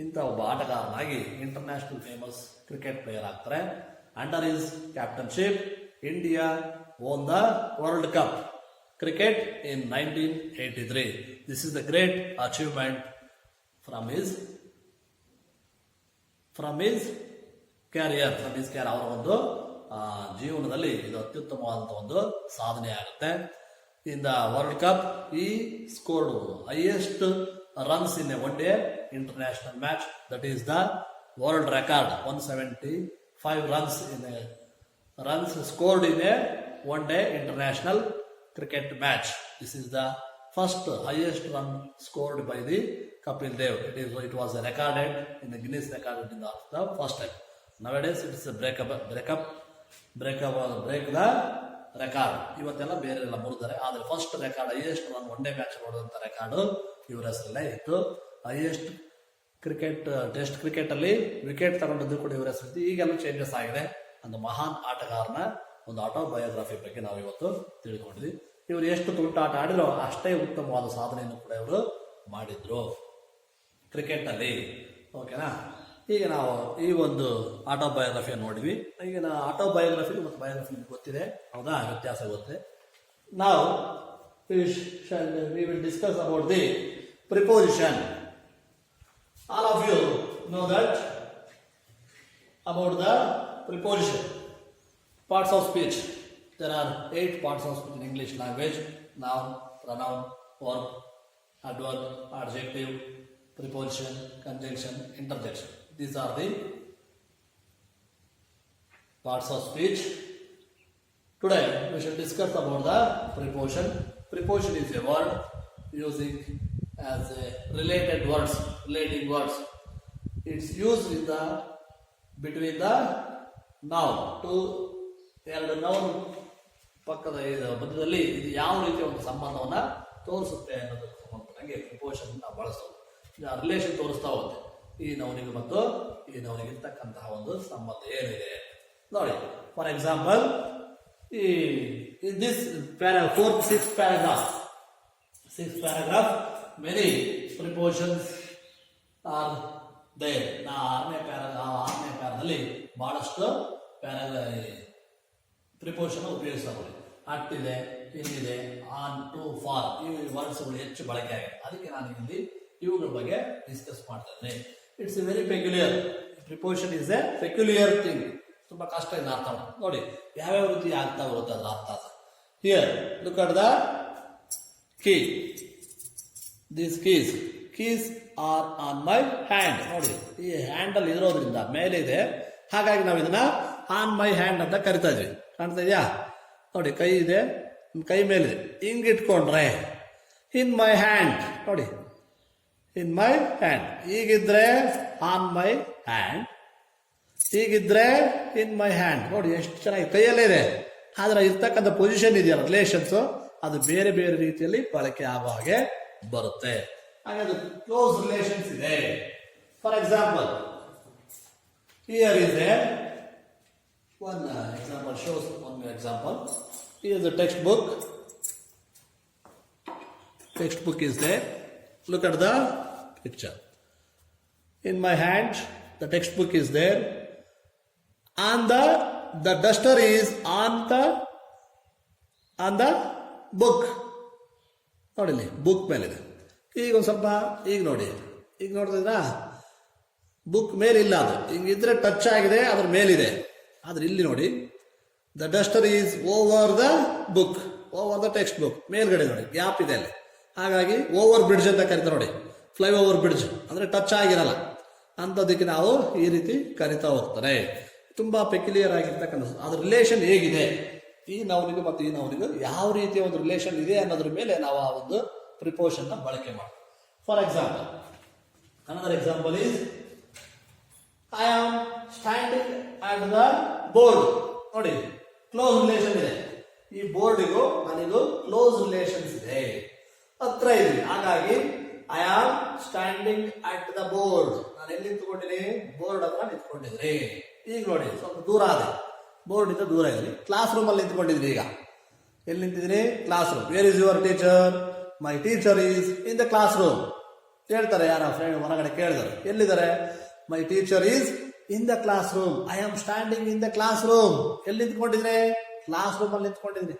ಇಂಥ ಒಬ್ಬ ಆಟಗಾರನಾಗಿ ಇಂಟರ್ನ್ಯಾಷನಲ್ ಫೇಮಸ್ ಕ್ರಿಕೆಟ್ ಪ್ಲೇಯರ್ ಆಗ್ತಾರೆ. Under his captainship India won the World Cup cricket in 1983. This is the great achievement from his career. ಅವರ ಒಂದು ಜೀವನದಲ್ಲಿ ಇದು ಅತ್ಯುತ್ತಮವಾದಂತಹ ಒಂದು ಸಾಧನೆ ಆಗುತ್ತೆ. ಇನ್ ದ ವರ್ಲ್ಡ್ ಕಪ್ ಈ scored highest runs in a one-day international match. That is the world record. 175 runs scored in a one-day international cricket match. This is the first highest run scored by the Kapil Dev. It was recorded in the Guinness record in the first time. Nowadays it is a break the record. ಇವತ್ತೆಲ್ಲ ಬೇರೆ ಎಲ್ಲ ಮುರಿದರೆ, ಆದ್ರೆ first record highest run one day match ಹೊಡೆದಂತ record ಇವರ ಹೆಸರಲ್ಲೇ ಇತ್ತು. Highest cricket test cricket ಅಲ್ಲಿ ವಿಕೆಟ್ ತಗೊಂಡಿದ್ದು ಕೂಡ ಇವರ ಹೆಸರು. ಈಗೆಲ್ಲ ಚೇಂಜಸ್ ಆಗಿದೆ. ಒಂದು ಮಹಾನ್ ಆಟಗಾರನ ಒಂದು ಆಟೋಬಯೋಗ್ರಫಿ ಬಗ್ಗೆ ನಾವು ಇವತ್ತು ತಿಳ್ಕೊಂಡಿದ್ವಿ. ಇವರು ಎಷ್ಟು ತುಂಟ ಆಟ ಆಡಿದ್ರು ಅಷ್ಟೇ ಉತ್ತಮವಾದ ಸಾಧನೆಯನ್ನು ಕೂಡ ಇವರು ಮಾಡಿದ್ರು ಕ್ರಿಕೆಟ್ ಅಲ್ಲಿ. ಓಕೆನಾ? ಈಗ ನಾವು ಈ ಒಂದು ಆಟೋಬಯೋಗ್ರಫಿಯನ್ನು ನೋಡಿದ್ವಿ. ಈಗ ಆಟೋಬಯೋಗ್ರಫಿ ಮತ್ತು ಬಯೋಗ್ರಫಿ ಗೊತ್ತಿದೆ, ಹೌದಾ? ವ್ಯತ್ಯಾಸ ಗೊತ್ತಿದೆ. ನಾವು we will discuss about the preposition. All of you know that about the preposition. Parts of speech. There are 8 parts of speech in English language: noun, pronoun, verb, adverb, adjective, preposition, conjunction, interjection. These are the parts of speech. Today we shall discuss about the preposition. Preposition is a word using as a related words, relating words. It's used in the between the noun to ಎರಡು noun ಪಕ್ಕದ ಮಧ್ಯದಲ್ಲಿ ಇದು ಯಾವ ರೀತಿಯ ಒಂದು ಸಂಬಂಧವನ್ನ ತೋರಿಸುತ್ತೆ ಅನ್ನೋದಕ್ಕೆ ಸಂಬಂಧಪಟ್ಟಂಗೆ ಪ್ರಿಪೋಷನ್ ನಾವು ಬಳಸೋದು. ರಿಲೇಷನ್ ತೋರಿಸ್ತಾ ಹೋಗುತ್ತೆ. ಈ ನೌನಿಗೆ ಮತ್ತು ಈ ನೌನಿಗೆ ಇರ್ತಕ್ಕಂತಹ ಒಂದು ಸಂಬಂಧ ಏನಿದೆ ನೋಡಿ. For example, in this sixth paragraph, many prepositions are there. ಆರನೇ ಪ್ಯಾರಾದಲ್ಲಿ ಬಹಳಷ್ಟು ಪ್ರಿಪೋಷನ್ ಉಪಯೋಗಿಸ್ತಾರೆ. ಅಟ್ ಇದೆ, ಇಲ್ಲಿದೆ, ಆನ್, ಟು, ಫಾರ್ ಈ ವರ್ಡ್ಸ್ಗಳು ಹೆಚ್ಚು ಬಳಕೆ ಆಗಿದೆ. ಅದಕ್ಕೆ ನಾನು ಇಲ್ಲಿ ಇವುಗಳ ಬಗ್ಗೆ ಡಿಸ್ಕಸ್ ಮಾಡ್ತಾ ಇದ್ದೇನೆ. It's A very peculiar. ಪ್ರಿಪೋಷನ್ is A peculiar thing. ತುಂಬಾ ಕಷ್ಟ ಇದೆ ಅರ್ಥ ನೋಡಿ ಯಾವ್ಯಾವ ರೀತಿ ಆಗ್ತಾ ಬರುತ್ತೆ ಅದ್ರ ಅರ್ಥ. Here look at the key. This keys are on my hand. ನೋಡಿ ಈ ಹ್ಯಾಂಡಲ್ ಇರೋದ್ರಿಂದ ಮೇಲೆ ಇದೆ, ಹಾಗಾಗಿ ನಾವು ಇದನ್ನ ಆನ್ ಮೈ ಹ್ಯಾಂಡ್ ಅಂತ ಕರಿತಾ ಇದ್ವಿ. ಕಾಣ್ತಾ ಇದೆಯಾ ನೋಡಿ, ಕೈ ಇದೆ, ಕೈ ಮೇಲಿದೆ. ಹಿಂಗ್ ಇಟ್ಕೊಂಡ್ರೆ ಇನ್ ಮೈ ಹ್ಯಾಂಡ್ ನೋಡಿ, ಇನ್ ಮೈ ಹ್ಯಾಂಡ್. ಹೀಗಿದ್ರೆ ಆನ್ ಮೈ ಹ್ಯಾಂಡ್, ಹೀಗಿದ್ರೆ ಇನ್ ಮೈ ಹ್ಯಾಂಡ್. ನೋಡಿ ಎಷ್ಟು ಚೆನ್ನಾಗಿ ಕೈಯಲ್ಲೇ ಇದೆ, ಆದ್ರೆ ಇರ್ತಕ್ಕಂಥ ಪೊಸಿಷನ್ ಇದೆಯಲ್ಲ, ರಿಲೇಷನ್ಸ್, ಅದು ಬೇರೆ ಬೇರೆ ರೀತಿಯಲ್ಲಿ ಬಳಕೆ ಆಗುವ ಹಾಗೆ ಬರುತ್ತೆ. ಹಾಗಾದ್ರೆ ಕ್ಲೋಸ್ ರಿಲೇಷನ್ಸ್ ಇದೆ. For example, here is A one example shows one example. Here is the textbook. Textbook is there. Look at the picture. In my hand, the textbook is there. And the duster is on the book. ನೋಡಿ book ಮೇಲಿದೆ. ಈಗ ಒಂದು ಸ್ವಲ್ಪ ಈಗ ನೋಡಿ, ಈಗ ನೋಡ್ತಿದ್ರಾ book ಮೇಲಿಲ್ಲ, ಅದು ಹಿಂಗಿದ್ರೆ touch ಆಗಿದೆ, ಅದ್ರ ಮೇಲಿದೆ. ಆದ್ರೆ ಇಲ್ಲಿ ನೋಡಿ, the Duster is over the book, over the text book. ಮೇಲ್ಗಡೆ ನೋಡಿ ಗ್ಯಾಪ್ ಇದೆ ಅಲ್ಲಿ, ಹಾಗಾಗಿ ಓವರ್ ಬ್ರಿಡ್ಜ್ ಅಂತ ಕರಿತಾರೆ ನೋಡಿ. ಫ್ಲೈ ಓವರ್ ಬ್ರಿಡ್ಜ್ ಅಂದ್ರೆ ಟಚ್ ಆಗಿರಲ್ಲ ಅಂತದಕ್ಕೆ ನಾವು ಈ ರೀತಿ ಕರಿತಾ ಹೋಗ್ತಾರೆ. ತುಂಬಾ ಪೆಕ್ಯುಲಿಯರ್ ಆಗಿರ್ತಕ್ಕಂಥ ಅದ್ರ ರಿಲೇಷನ್ ಹೇಗಿದೆ, ಈ ನೌನಿಗೂ ಮತ್ತು ಈ ನೌನಿಗೂ ಯಾವ ರೀತಿಯ ಒಂದು ರಿಲೇಷನ್ ಇದೆ ಅನ್ನೋದ್ರ ಮೇಲೆ ನಾವು ಆ ಒಂದು ಪ್ರಿಪೋಷನ್ ನ ಬಳಕೆ ಮಾಡ್ತೀವಿ. For example, another example is I am standing at the board. ನೋಡಿ ಕ್ಲೋಸ್ ರಿಲೇಷನ್ ಇದೆ. ಈ ಬೋರ್ಡಿಗೂ ನನಗೂ ಕ್ಲೋಸ್ ರಿಲೇಷನ್ಸ್ ಇದೆ, ಹತ್ರ ಇದೆ. ಹಾಗಾಗಿ I am standing at the board. ನಾನು ಎಲ್ಲಿ ನಿಂತ್ಕೊಂಡಿದ್ದೀನಿ? ಬೋರ್ಡ್ ಹತ್ರ ನಿಂತ್ಕೊಂಡಿದ್ರಿ. ಈಗ ನೋಡಿ ಸ್ವಲ್ಪ ದೂರ ಆದ, ಬೋರ್ಡ್ ಇಂದ ದೂರ ಇದ್ರಿ. ಕ್ಲಾಸ್ ರೂಮ್ ಅಲ್ಲಿ ನಿಂತ್ಕೊಂಡಿದ್ರಿ. ಈಗ ಎಲ್ಲಿ ನಿಂತಿದ್ರಿ? Classroom. Where is your teacher? My teacher is in the classroom. ಹೇಳ್ತಾರೆ ಯಾರ ಫ್ರೆಂಡ್ ಹೊರಗಡೆ ಕೇಳಿದಾರೆ, ಎಲ್ಲಿದ್ದಾರೆ? My teacher is in the classroom. I am standing in the classroom. ಎಲ್ಲಿ ನಿಂತ್ಕೊಂಡಿದ್ರೆ? ಕ್ಲಾಸ್ ರೂಮ್ ಅಲ್ಲಿ ನಿಂತ್ಕೊಂಡಿದ್ರಿ.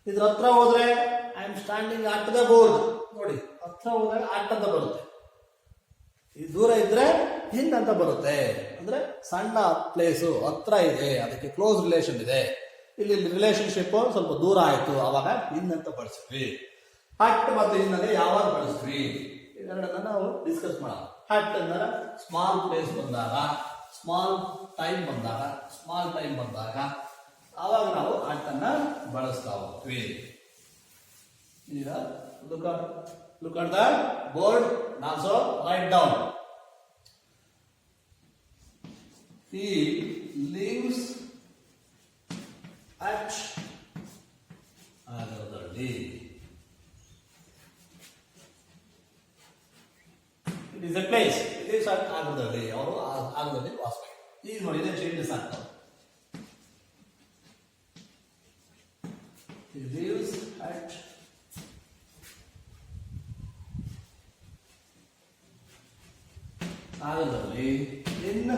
ಇದ್ರ ಹತ್ರ ಹೋದ್ರೆ I am standing at the board. ನೋಡಿ ಹತ್ರ ಹೋದಾಗ ಅಟ್ ಅಂತ ಬರುತ್ತೆ, ಈ ದೂರ ಇದ್ರೆ ಇನ್ ಅಂತ ಬರುತ್ತೆ. ಅಂದ್ರೆ ಸಣ್ಣ ಪ್ಲೇಸು ಹತ್ರ ಇದೆ, ಅದಕ್ಕೆ ಕ್ಲೋಸ್ ರಿಲೇಷನ್ ಇದೆ. ಇಲ್ಲಿ ರಿಲೇಶನ್ಶಿಪ್ ಸ್ವಲ್ಪ ದೂರ ಆಯ್ತು, ಅವಾಗ ಇನ್ ಅಂತ ಬಳಸಿದ್ವಿ. ಅಟ್ ಮತ್ತು ಇನ್ನಲ್ಲಿ ಯಾವಾಗ ಬಳಸ್ತೀವಿ ಇವೆರಡನ್ನ ನಾವು ಡಿಸ್ಕಸ್ ಮಾಡೋಣ. ಹಟ್ ಅಂದ್ರೆ ಸ್ಮಾಲ್ ಪ್ಲೇಸ್ ಬಂದಾಗ, ಸ್ಮಾಲ್ ಟೈಮ್ ಬಂದಾಗ ಆವಾಗ ನಾವು ಹಟ್ ಅನ್ನ ಬಳಸ್ತಾ ಹೋಗ್ತೀವಿ. ಈಗ look at the board and also write down. He lives at Agadalli. It is a place. It is at Agadalli. ಅವರು Agadalli ವಾಸವಾಗಿ. ಈಗ ನೋಡಿ ಇದೆ ಚೇಂಜಸ್ ಆಗ್ತವೆ. He lives at Agadalli in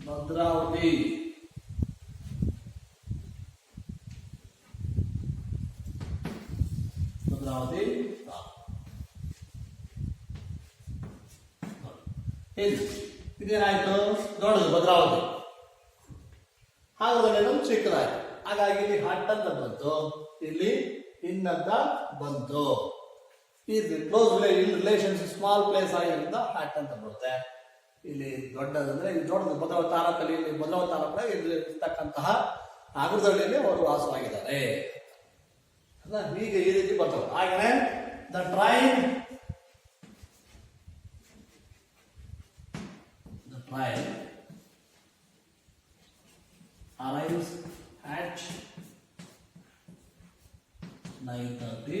Bhadravati. Bhadravati. ಇದೇನಾಯ್ತು? ದೊಡ್ಡದು ಭದ್ರಾವತಿ. ಹಾಗಾದ್ರೆ ಚಿಕ್ಕದಾಯ್ತು. ಹಾಗಾಗಿ ಇಲ್ಲಿ ಹಟ್ ಅಂತ ಬಂತು, ಇಲ್ಲಿ ಇನ್ ಅಂತ ಬಂತು. ಕ್ಲೋಸ್ ರಿಲೇಷನ್ಸ್ ಸ್ಮಾಲ್ ಪ್ಲೇಸ್ ಆಗಿರೋದ್ರಿಂದ ಹಟ್ ಅಂತ ಬರುತ್ತೆ. ಇಲ್ಲಿ ದೊಡ್ಡದಂದ್ರೆ ಇಲ್ಲಿ ದೊಡ್ಡದು ಭದ್ರಾವತಿ ತಾಲೂಕಲ್ಲಿ, ಇಲ್ಲಿ ಭದ್ರಾವತಿ ತಾಲೂಕಲ್ಲಿ ಇಲ್ಲಿ ಇರ್ತಕ್ಕಂತಹ ಅಗರದಳ್ಳಿಯಲ್ಲಿ ಅವರು ವಾಸವಾಗಿದ್ದಾರೆ. ಹೀಗೆ ಈ ರೀತಿ ಬರ್ತವೆ. ಹಾಗೆಯೇ the train train arrives at 9:30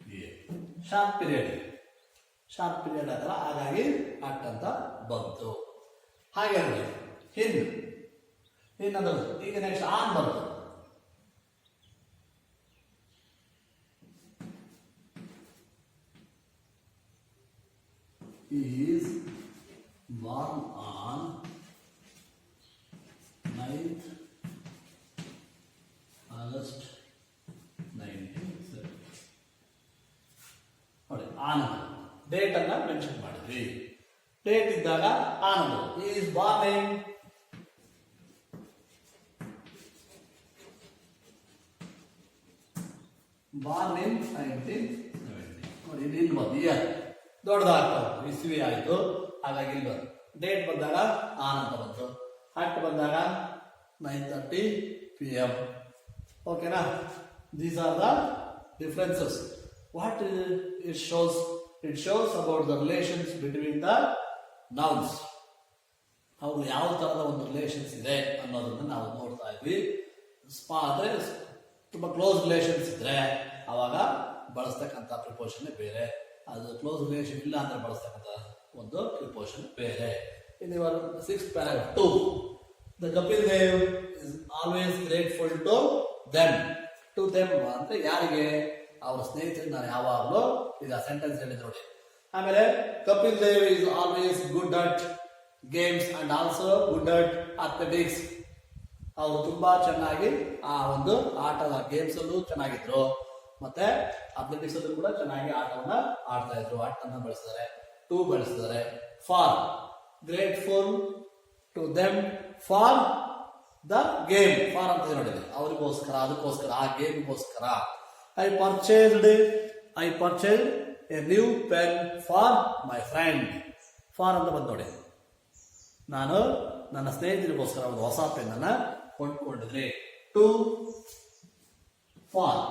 p.m. Sharp period ಅದಲ್ಲ, ಹಾಗಾಗಿ ಅಟ್ ಅಂತ ಬಂತು. ಹಾಗೆ ಇನ್ನೊಂದು ಈಗ ನೆಕ್ಸ್ಟ್ ಆನ್ ಬಂತು. is born on 9th August 1970. ನೋಡಿ, ಆನ್ ಡೇಟ್ ಅನ್ನ ಮೆನ್ಷನ್ ಮಾಡಿದ್ವಿ. ಡೇಟ್ ಇದ್ದಾಗ on is born in born in 1970. ನೋಡಿ, ಇಲ್ಲಿ ಬಂದು ಇಯರ್ ದೊಡ್ಡದಾಗ್ತದೆ, ಇಸ್ವಿ ಆಯಿತು, ಹಾಗಾಗಿ ಇಲ್ಲಿ ಬಂತು. ಡೇಟ್ ಬಂದಾಗ ಆನ್ ಅಂತ ಬಂತು. ಅಟ್ ಬಂದಾಗ 9:30 p.m. ಓಕೆನಾ? These are the differences. What it shows? It shows about the relations between the nouns. ಅವು ಯಾವ ತರದ ಒಂದು ರಿಲೇಷನ್ಸ್ ಇದೆ ಅನ್ನೋದನ್ನ ನಾವು ನೋಡ್ತಾ ಇದ್ವಿ. ಅಂದ್ರೆ ತುಂಬಾ ಕ್ಲೋಸ್ ರಿಲೇಷನ್ಸ್ ಇದ್ರೆ ಅವಾಗ ಬಳಸ್ತಕ್ಕಂಥ ಪ್ರಿಪೋಷನ್ ಬೇರೆ, ಅದು ಕ್ಲೋಸ್ ರಿಲೇಷನ್ ಇಲ್ಲ ಅಂದ್ರೆ ಬಳಸ್ತಕ್ಕಂಥ ಒಂದು ಪ್ರಿಪೋಷನ್ ಬೇರೆ. In your 6th paragraph 2, the Kapil Dev is always grateful to them. To them ಅಂದ್ರೆ ಯಾರಿಗೆ? ಅವರ ಸ್ನೇಹಿತರಿಗೆ ನಾನು ಯಾವಾಗಲೂ ಈಗ ಸೆಂಟೆನ್ಸ್ ಹೇಳಿದ್ ನೋಡಿ. ಆಮೇಲೆ Kapil Dev is always good at games and also good at athletics. ಅವರು ತುಂಬಾ ಚೆನ್ನಾಗಿ ಆ ಒಂದು ಆಟದ ಗೇಮ್ಸ್ ಅಲ್ಲೂ ಚೆನ್ನಾಗಿದ್ರು, ಮತ್ತೆ ಅಥ್ಲೆಟಿಕ್ಸ್ ಅಲ್ಲೂ ಕೂಡ ಚೆನ್ನಾಗಿ ಆಟವನ್ನ ಆಡ್ತಾ ಇದ್ರು. ಆಟವನ್ನ ಬಳಸಿದ್ದಾರೆ, ಟು ಬಳಸಿದ್ದಾರೆ. For grateful to them for the game. For ಅಂತ ನೋಡಿದೆ, ಅವರಿಗೋಸ್ಕರ, ಅದಕ್ಕೋಸ್ಕರ, ಆ ಗೇಮ್ಗೋಸ್ಕರ. I purchased a new pen for my friend. For ಅಂತ ಬಂದು ನೋಡಿ, ನಾನು ನನ್ನ ಸ್ನೇಹಿತರಿಗೋಸ್ಕರ ಒಂದು ಹೊಸ ಪೆನ್ ಅನ್ನ ಕೊಂಡ್ಕೊಂಡಿದ್ರಿ. ಟು ಫಾರ್,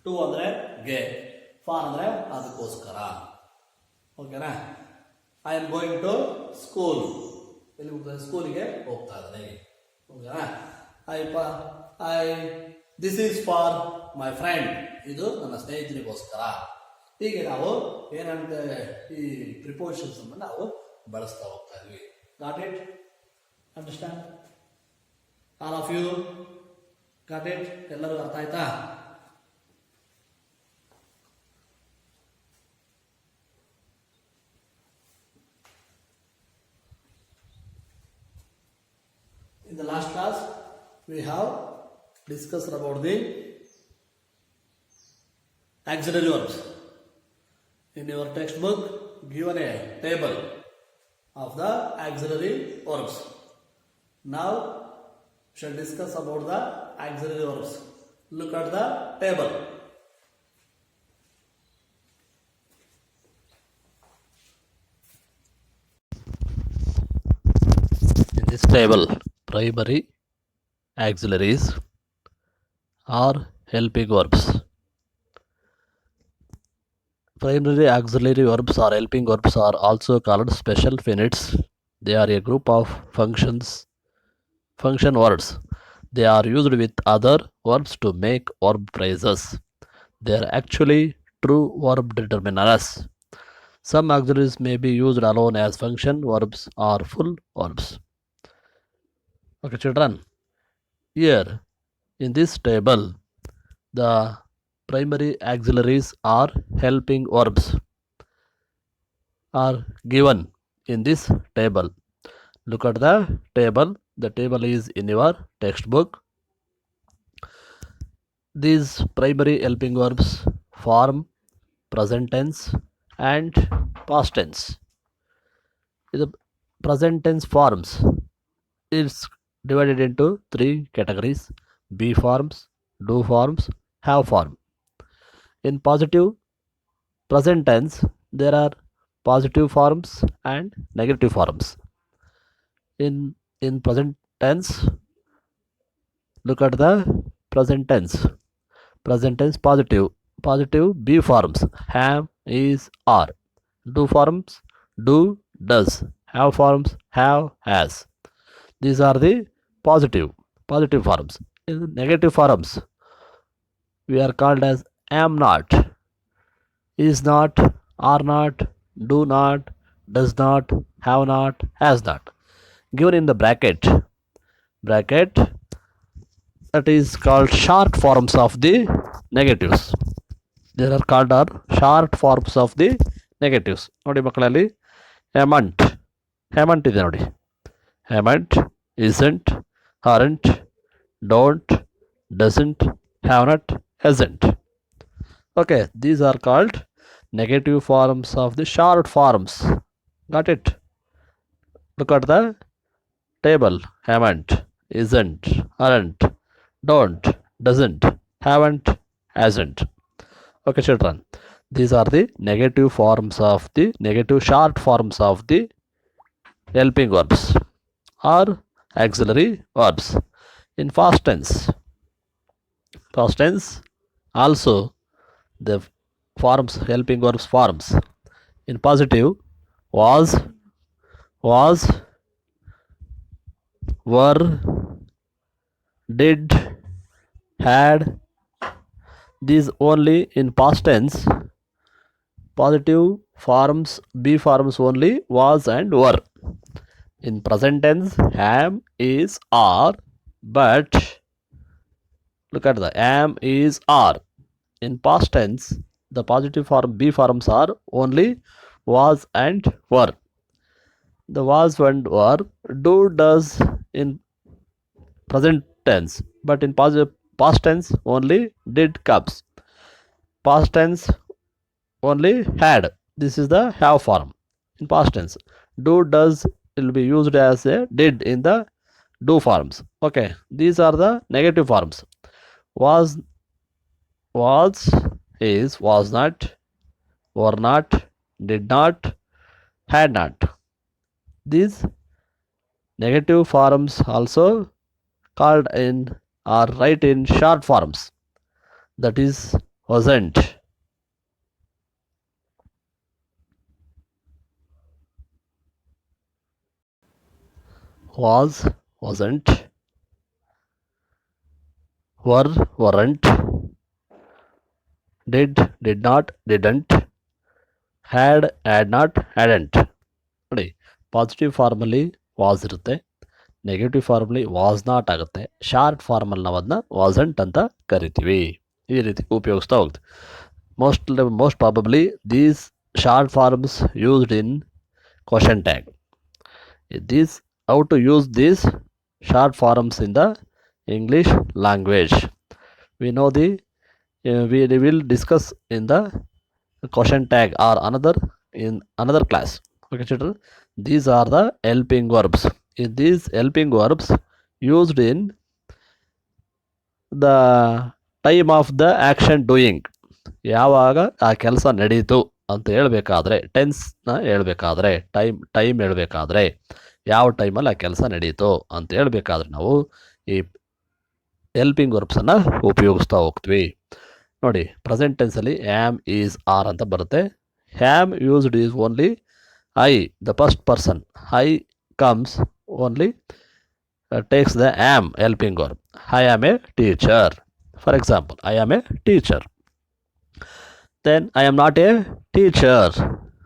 ಟು ಅಂದ್ರೆ ಗೇಮ್, ಫಾರ್ ಅಂದ್ರೆ ಅದಕ್ಕೋಸ್ಕರ. ಓಕೆನಾ? I am going to school. ಎಲ್ಲಿ ಹೋಗ್ತಾರೆ? ಸ್ಕೂಲಿಗೆ ಹೋಗ್ತಾ ಇದ್ದಾನೆ. ಓಕೆನಾ? This is for my friend. ಇದು ನನ್ನ ಸ್ನೇಹಿತರಿಗೋಸ್ಕರ. ಹೀಗೆ ನಾವು ಏನಂತ ಈ ಪ್ರಿಪೋಸಿಷನ್ಸ್ ಅನ್ನು ನಾವು ಬಳಸ್ತಾ ಹೋಗ್ತಾ ಇದ್ವಿ. Got it? Understand? All of you got it? ಎಲ್ಲರೂ ಅರ್ಥ ಆಯ್ತಾ? In the last class, we have discussed about the auxiliary verbs. In your textbook, given a table of the auxiliary verbs. Now, we shall discuss about the auxiliary verbs. Look at the table. In this table, primary auxiliaries are helping verbs. Primary auxiliary verbs or helping verbs are also called special finits. They are a group of function words. They are used with other verbs to make verb phrases. They are actually true verb determiners. Some auxiliaries may be used alone as function verbs or full verbs. Okay, children. Here in this table, the primary auxiliaries are helping verbs are given in this table. Look at the table. The table is in your textbook. These primary helping verbs form present tense and past tense. The present tense forms is divided into 3 categories: be forms, do forms, have form. In positive present tense, there are positive forms and negative forms. In present tense, look at the present tense. Present tense positive be forms have, is, are. Do forms do, does, have forms, have, has. These are the positive forms. In the negative forms, we are called as am not, is not, are not, do not, does not, have not, has not. Given in the bracket that is called short forms of the negatives. There are called are short forms of the negatives. ನೋಡಿ ಮಕ್ಕಳಲ್ಲಿ haven't haven't ಇದೆ ನೋಡಿ. haven't, isn't, aren't, don't, doesn't, have not, hasn't. Okay, these are called negative forms of the short forms. Got it? Look at the table. Haven't, isn't, aren't, don't, doesn't, haven't, hasn't. Okay, children. These are the negative forms of the negative short forms of the helping verbs or auxiliary verbs. In past tense also the forms helping verbs forms. In positive, was, were, did, had. These only in past tense. Positive forms, be forms only was and were. In present tense, am, is, are, but look at the am, is, are. In past tense, the positive form be forms are only was and were. The was and were, do, does in present tense, but in past tense only did comes. Past tense only had. This is the have form in past tense. Do, does will be used as a did in the do forms. Okay, these are the negative forms. Was, is, was not, were not, did not, had not. These negative forms also called in or write in short forms. That is wasn't, was, wasn't, were, weren't, did not, didn't, had not, hadn't. ನೋಡಿ positive ಫಾರ್ಮಲ್ಲಿ was ಇರುತ್ತೆ, negative ಫಾರ್ಮಲ್ಲಿ was not ಆಗುತ್ತೆ, short ಫಾರ್ಮಲ್ಲಿ ನಾವು ಅದನ್ನ wasn't ಅಂತ ಕರಿತೀವಿ. ಈ ರೀತಿ ಉಪಯೋಗಿಸ್ತಾ ಹೋಗ್ತೀವಿ. Most probably these short forms used in question tag. These how to use these short forms in the English language. We know we will discuss in the question tag or in another class. Okay, children. These are the helping verbs. In these helping verbs used in the time of the action doing. ಯಾವಾಗ ಆ ಕೆಲಸ ನಡೀತು ಅಂತ ಹೇಳ್ಬೇಕಾದ್ರೆ, ಟೆನ್ಸ್ನ ಹೇಳ್ಬೇಕಾದ್ರೆ, time ಹೇಳ್ಬೇಕಾದ್ರೆ, ಯಾವ ಟೈಮಲ್ಲಿ ಆ ಕೆಲಸ ನಡೀತು ಅಂತ ಹೇಳ್ಬೇಕಾದ್ರೆ ನಾವು ಈ ಹೆಲ್ಪಿಂಗ್ ವರ್ಬ್ಸನ್ನು ಉಪಯೋಗಿಸ್ತಾ ಹೋಗ್ತೀವಿ. ನೋಡಿ ಪ್ರೆಸೆಂಟ್ ಟೆನ್ಸಲ್ಲಿ ಆ್ಯಮ್, ಈಸ್, ಆರ್ ಅಂತ ಬರುತ್ತೆ. Ham used is only I, the first person. I comes only takes the am helping verb. I am a teacher. For example, I am a teacher. Then I am not a teacher.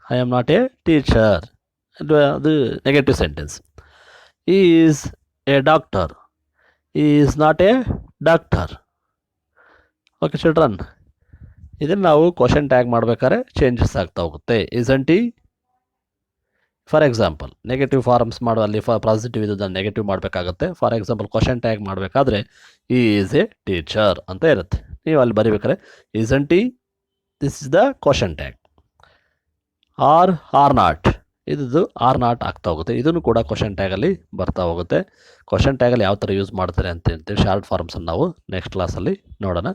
I am not a teacher. The negative sentence. He is a doctor. He is not a doctor. Okay, children. ಇದನ್ನು ನಾವು question tag ಮಾಡಬೇಕಾದ್ರೆ changes ಆಗ್ತಾ ಹೋಗುತ್ತೆ. isn't he? For example negative forms ಮಾಡೋ ಅಲ್ಲಿ positive ಇದ್ದದನ್ನು negative ಮಾಡಬೇಕಾಗುತ್ತೆ. For example question tag ಮಾಡಬೇಕಾದ್ರೆ ಈ ಈಸ್ ಎ ಟೀಚರ್ ಅಂತ ಇರುತ್ತೆ. ನೀವು ಅಲ್ಲಿ ಬರಿಬೇಕಾದ್ರೆ isn't he, this is the question tag. Are not, ಇದು ಆರ್ ನಾಟ್ ಆಗ್ತಾ ಹೋಗುತ್ತೆ. ಇದನ್ನು ಕೂಡ ಕ್ವಶನ್ ಟ್ಯಾಗಲ್ಲಿ ಬರ್ತಾ ಹೋಗುತ್ತೆ. ಕ್ವಶನ್ ಟ್ಯಾಗಲ್ಲಿ ಯಾವ ಥರ ಯೂಸ್ ಮಾಡ್ತಾರೆ ಅಂತ ಹೇಳ್ತೀವಿ. ಶಾರ್ಟ್ ಫಾರ್ಮ್ಸನ್ನು ನಾವು ನೆಕ್ಸ್ಟ್ ಕ್ಲಾಸಲ್ಲಿ ನೋಡೋಣ.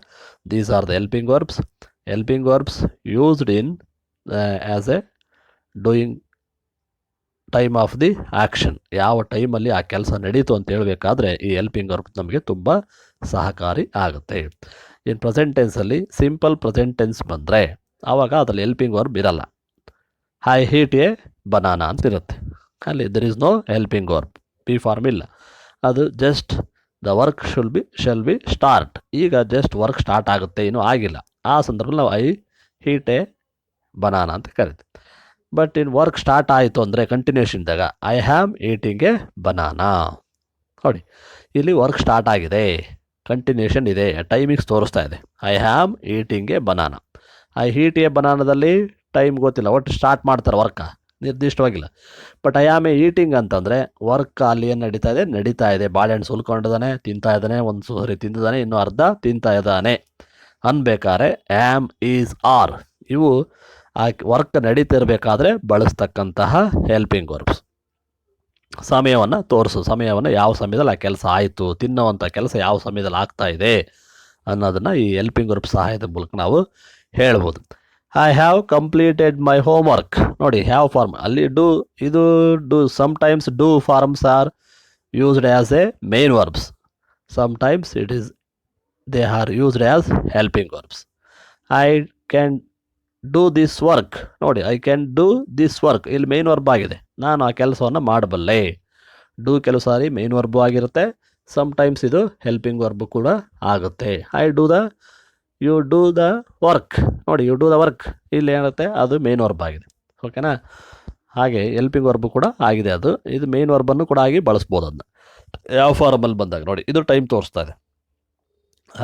These are the helping verbs used in as A doing time of the action. ಯಾವ ಟೈಮಲ್ಲಿ ಆ ಕೆಲಸ ನಡೀತು ಅಂತ ಹೇಳಬೇಕಾದ್ರೆ ಈ ಹೆಲ್ಪಿಂಗ್ ವರ್ಬ್ ನಮಗೆ ತುಂಬ ಸಹಕಾರಿ ಆಗುತ್ತೆ. ಇನ್ ಪ್ರೆಸೆಂಟ್ ಟೆನ್ಸಲ್ಲಿ ಸಿಂಪಲ್ ಪ್ರೆಸೆಂಟ್ ಟೆನ್ಸ್ ಬಂದರೆ ಆವಾಗ ಅದರಲ್ಲಿ ಹೆಲ್ಪಿಂಗ್ ವರ್ಬ್ ಇರಲ್ಲ. ಐ ಹೀಟ್ ಎ ಬನಾನಾ ಅಂತಿರುತ್ತೆ. ಅಲ್ಲಿ there is no helping verb, be form ಇಲ್ಲ. ಅದು just the work shall be start. ಈಗ ಜಸ್ಟ್ ವರ್ಕ್ ಸ್ಟಾರ್ಟ್ ಆಗುತ್ತೆ, ಇನ್ನೂ ಆಗಿಲ್ಲ. ಆ ಸಂದರ್ಭದಲ್ಲಿ ನಾವು ಐ ಹೀಟ್ ಎ ಬನಾನಾ ಅಂತ ಕರಿತೀವಿ. ಬಟ್ ಇನ್ ವರ್ಕ್ ಸ್ಟಾರ್ಟ್ ಆಯಿತು ಅಂದರೆ ಕಂಟಿನ್ಯೂಷನ್ ಇದ್ದಾಗ I am eating a banana. ನೋಡಿ, ಇಲ್ಲಿ ವರ್ಕ್ ಸ್ಟಾರ್ಟ್ ಆಗಿದೆ, ಕಂಟಿನ್ಯೂಷನ್ ಇದೆ, ಟೈಮಿಂಗ್ಸ್ ತೋರಿಸ್ತಾ ಇದೆ. I am eating a banana. I eat a ಬನಾನದಲ್ಲಿ ಟೈಮ್ ಗೊತ್ತಿಲ್ಲ, ಒಟ್ಟು ಸ್ಟಾರ್ಟ್ ಮಾಡ್ತಾರೆ ವರ್ಕ, ನಿರ್ದಿಷ್ಟವಾಗಿಲ್ಲ. But I am a eating ಅಂತಂದರೆ ವರ್ಕ್ ಅಲ್ಲಿ ಏನು ನಡೀತಾ ಇದೆ. ಬಾಳೆಹಣ್ಣು ಸುಲ್ಕೊಂಡಿದ್ದಾನೆ, ತಿಂತಾ ಇದ್ದಾನೆ, ಒಂದು ಸರಿ ತಿಂದಿದ್ದಾನೆ, ಇನ್ನೂ ಅರ್ಧ ತಿಂತಾ ಇದ್ದಾನೆ ಅನ್ಬೇಕಾದ್ರೆ ಆ್ಯಮ್, ಈಸ್, ಆರ್ ಇವು ಆ ವರ್ಕ್ ನಡೀತಿರಬೇಕಾದ್ರೆ ಬಳಸ್ತಕ್ಕಂತಹ ಹೆಲ್ಪಿಂಗ್ ವರ್ಬ್ಸ್. ಸಮಯವನ್ನು ತೋರಿಸು, ಸಮಯವನ್ನು ಯಾವ ಸಮಯದಲ್ಲಿ ಆ ಕೆಲಸ ಆಯಿತು, ತಿನ್ನುವಂಥ ಕೆಲಸ ಯಾವ ಸಮಯದಲ್ಲಿ ಆಗ್ತಾ ಇದೆ ಅನ್ನೋದನ್ನು ಈ ಹೆಲ್ಪಿಂಗ್ ವರ್ಬ್ ಸಹಾಯದ ಮೂಲಕ ನಾವು ಹೇಳ್ಬೋದು. I have completed my homework. ನೋಡಿ, ಹ್ಯಾವ್ ಫಾರ್ಮ್ ಅಲ್ಲಿ do sometimes do forms are used as a main verbs, sometimes they are used as helping verbs. I can do this work. ನೋಡಿ, I can do this work ಇಲ್ಲಿ main verb ಆಗಿದೆ, ನಾನು ಆ ಕೆಲಸವನ್ನು ಮಾಡಬಲ್ಲೆ. Do ಕೆಲವು ಸಾರಿ ಮೇನ್ ವರ್ಬು ಆಗಿರುತ್ತೆ, ಸಮ್ಟೈಮ್ಸ್ ಇದು ಹೆಲ್ಪಿಂಗ್ ವರ್ಬು ಕೂಡ ಆಗುತ್ತೆ. You do the work. ನೋಡಿ, ಯು ಡೂ ದ ವರ್ಕ್ ಇಲ್ಲಿ ಏನಿರುತ್ತೆ, ಅದು ಮೇನ್ ವರ್ಬ್ ಆಗಿದೆ. ಓಕೆನಾ? ಹಾಗೆ ಹೆಲ್ಪಿಂಗ್ ವರ್ಬು ಕೂಡ ಆಗಿದೆ, ಇದು ಮೇನ್ ವರ್ಬನ್ನು ಕೂಡ ಆಗಿ ಬಳಸ್ಬೋದು. ಅದನ್ನ ಯಾವ ಫಾರ್ಮಲ್ಲಿ ಬಂದಾಗ ನೋಡಿ, ಇದು ಟೈಮ್ ತೋರಿಸ್ತಾ ಇದೆ.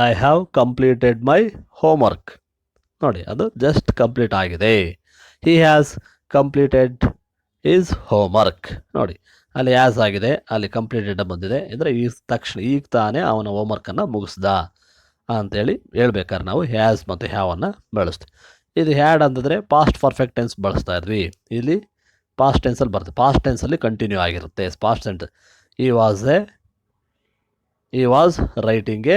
I have completed my homework. ನೋಡಿ, ಅದು ಜಸ್ಟ್ ಕಂಪ್ಲೀಟ್ ಆಗಿದೆ. He has completed is homework. ನೋಡಿ, ಅಲ್ಲಿ ಹ್ಯಾಸ್ ಆಗಿದೆ, ಅಲ್ಲಿ ಕಂಪ್ಲೀಟೆಡ್ ಬಂದಿದೆ ಅಂದರೆ ಈಗ ತಾನೇ ಅವನ ಹೋಮ್ವರ್ಕನ್ನು ಮುಗಿಸ್ದ ಅಂತೇಳಿ ಹೇಳ್ಬೇಕಾದ್ರೆ ನಾವು ಹ್ಯಾಸ್ ಮತ್ತು ಹ್ಯಾವನ್ನು ಬಳಸ್ತೀವಿ. ಇದು ಹ್ಯಾಡ್ ಅಂತಂದರೆ ಪಾಸ್ಟ್ ಪರ್ಫೆಕ್ಟ್ ಟೆನ್ಸ್ ಬಳಸ್ತಾ ಇದ್ವಿ, ಇಲ್ಲಿ ಪಾಸ್ಟ್ ಟೆನ್ಸಲ್ಲಿ ಬರ್ತದೆ. ಪಾಸ್ಟ್ ಟೆನ್ಸಲ್ಲಿ ಕಂಟಿನ್ಯೂ ಆಗಿರುತ್ತೆ. ಪಾಸ್ಟ್ ಟೆನ್ಸ್ ಈ ವಾಸ್ ರೈಟಿಂಗ್ ಎ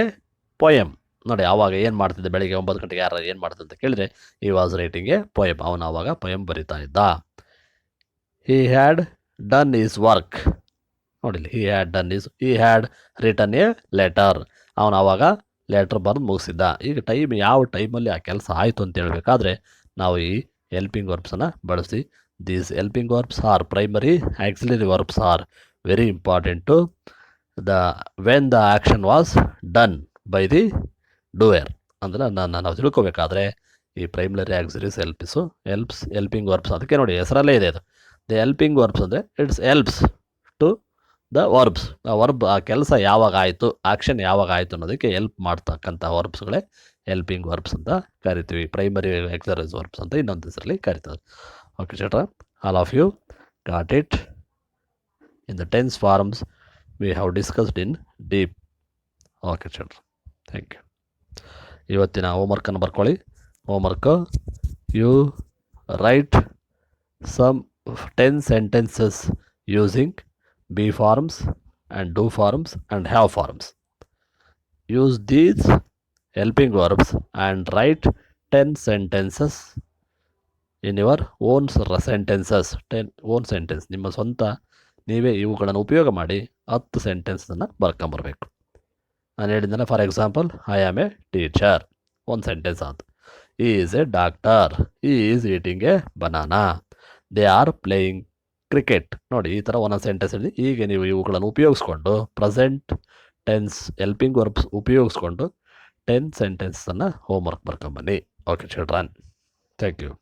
ಪೊಯಮ್. ನೋಡಿ, ಆವಾಗ ಏನು ಮಾಡ್ತಿದ್ದೆ, ಬೆಳಿಗ್ಗೆ 9 ಗಂಟೆಗೆ ಯಾರು ಏನು ಮಾಡ್ತಿದ್ದೆ ಅಂತ ಕೇಳಿದರೆ ಈ ವಾಸ್ ರೈಟಿಂಗ್ ಎ ಪೊಯಮ್, ಅವನು ಆವಾಗ ಪೊಯಮ್ ಬರಿತಾ ಇದ್ದ. He had done his work. ನೋಡಿಲಿ, he had written a letter, ಅವನು ಆವಾಗ ಲೆಟ್ರ್ ಬರೆದು ಮುಗಿಸಿದ್ದ. ಈಗ ಯಾವ ಟೈಮಲ್ಲಿ ಆ ಕೆಲಸ ಆಯಿತು ಅಂತ ಹೇಳಬೇಕಾದ್ರೆ ನಾವು ಈ ಹೆಲ್ಪಿಂಗ್ ವರ್ಬ್ಸನ್ನು ಬಳಸಿ. These helping verbs are primary, auxiliary verbs are very important to when the action was done by the doer. ಅಂದರೆ ನಾವು ತಿಳ್ಕೊಬೇಕಾದ್ರೆ ಈ ಪ್ರೈಮರಿ ಆಕ್ಸಿಲರೀಸ್ ಹೆಲ್ಪಿಂಗ್ ವರ್ಬ್ಸ್, ಅದಕ್ಕೆ ನೋಡಿ ಹೆಸರಲ್ಲೇ ಇದೆ ಅದು. ದ ಹೆಲ್ಪಿಂಗ್ ವರ್ಬ್ಸ್ ಅಂದರೆ it's helps to the verbs. ಆ ಕೆಲಸ ಯಾವಾಗ ಆಯಿತು, ಆ್ಯಕ್ಷನ್ ಯಾವಾಗ ಆಯಿತು ಅನ್ನೋದಕ್ಕೆ ಹೆಲ್ಪ್ ಮಾಡ್ತಕ್ಕಂಥ ವರ್ಬ್ಸ್ಗಳೇ ಹೆಲ್ಪಿಂಗ್ ವರ್ಬ್ಸ್ ಅಂತ ಕರಿತೀವಿ. ಪ್ರೈಮರಿ ಆಕ್ಸಿಲರೀಸ್ ವರ್ಬ್ಸ್ ಅಂತ ಇನ್ನೊಂದು ಹೆಸರಲ್ಲಿ ಕರಿತಾರೆ. Okay children, all of you got it. In the tense forms we have discussed in deep. Okay children, thank you. ಇವತ್ತಿನ ಹೋಮ್ವರ್ಕನ್ನು ಬರ್ಕೊಳ್ಳಿ. Homework, you write some 10 sentences using be forms and do forms and have forms. Use these helping verbs and write 10 sentences in your own sentences. 10 own sentence, ನಿಮ್ಮ ಸ್ವಂತ ನೀವೇ ಇವುಗಳನ್ನು ಉಪಯೋಗ ಮಾಡಿ 10 ಸೆಂಟೆನ್ಸನ್ನು ಬರ್ಕೊಂಬರ್ಬೇಕು. ನಾನು ಹೇಳಿದ್ದೇನೆ, for example, I am A teacher, ಒಂದು sentence ಆಯಿತು. ಈ ಈಸ್ ಎ ಡಾಕ್ಟರ್, ಈ is eating a banana, they are playing cricket. ನೋಡಿ, ಈ ಥರ ಒಂದೊಂದು ಸೆಂಟೆನ್ಸ್ ಇದೆ. ಈಗ ನೀವು ಇವುಗಳನ್ನು ಉಪಯೋಗಿಸ್ಕೊಂಡು ಪ್ರೆಸೆಂಟ್ ಟೆನ್ಸ್ ಹೆಲ್ಪಿಂಗ್ ವರ್ಬ್ಸ್ ಉಪಯೋಗಿಸ್ಕೊಂಡು 10 ಸೆಂಟೆನ್ಸನ್ನು ಹೋಮ್ವರ್ಕ್ ಬರ್ಕೊಂಬನ್ನಿ. Okay children, thank you.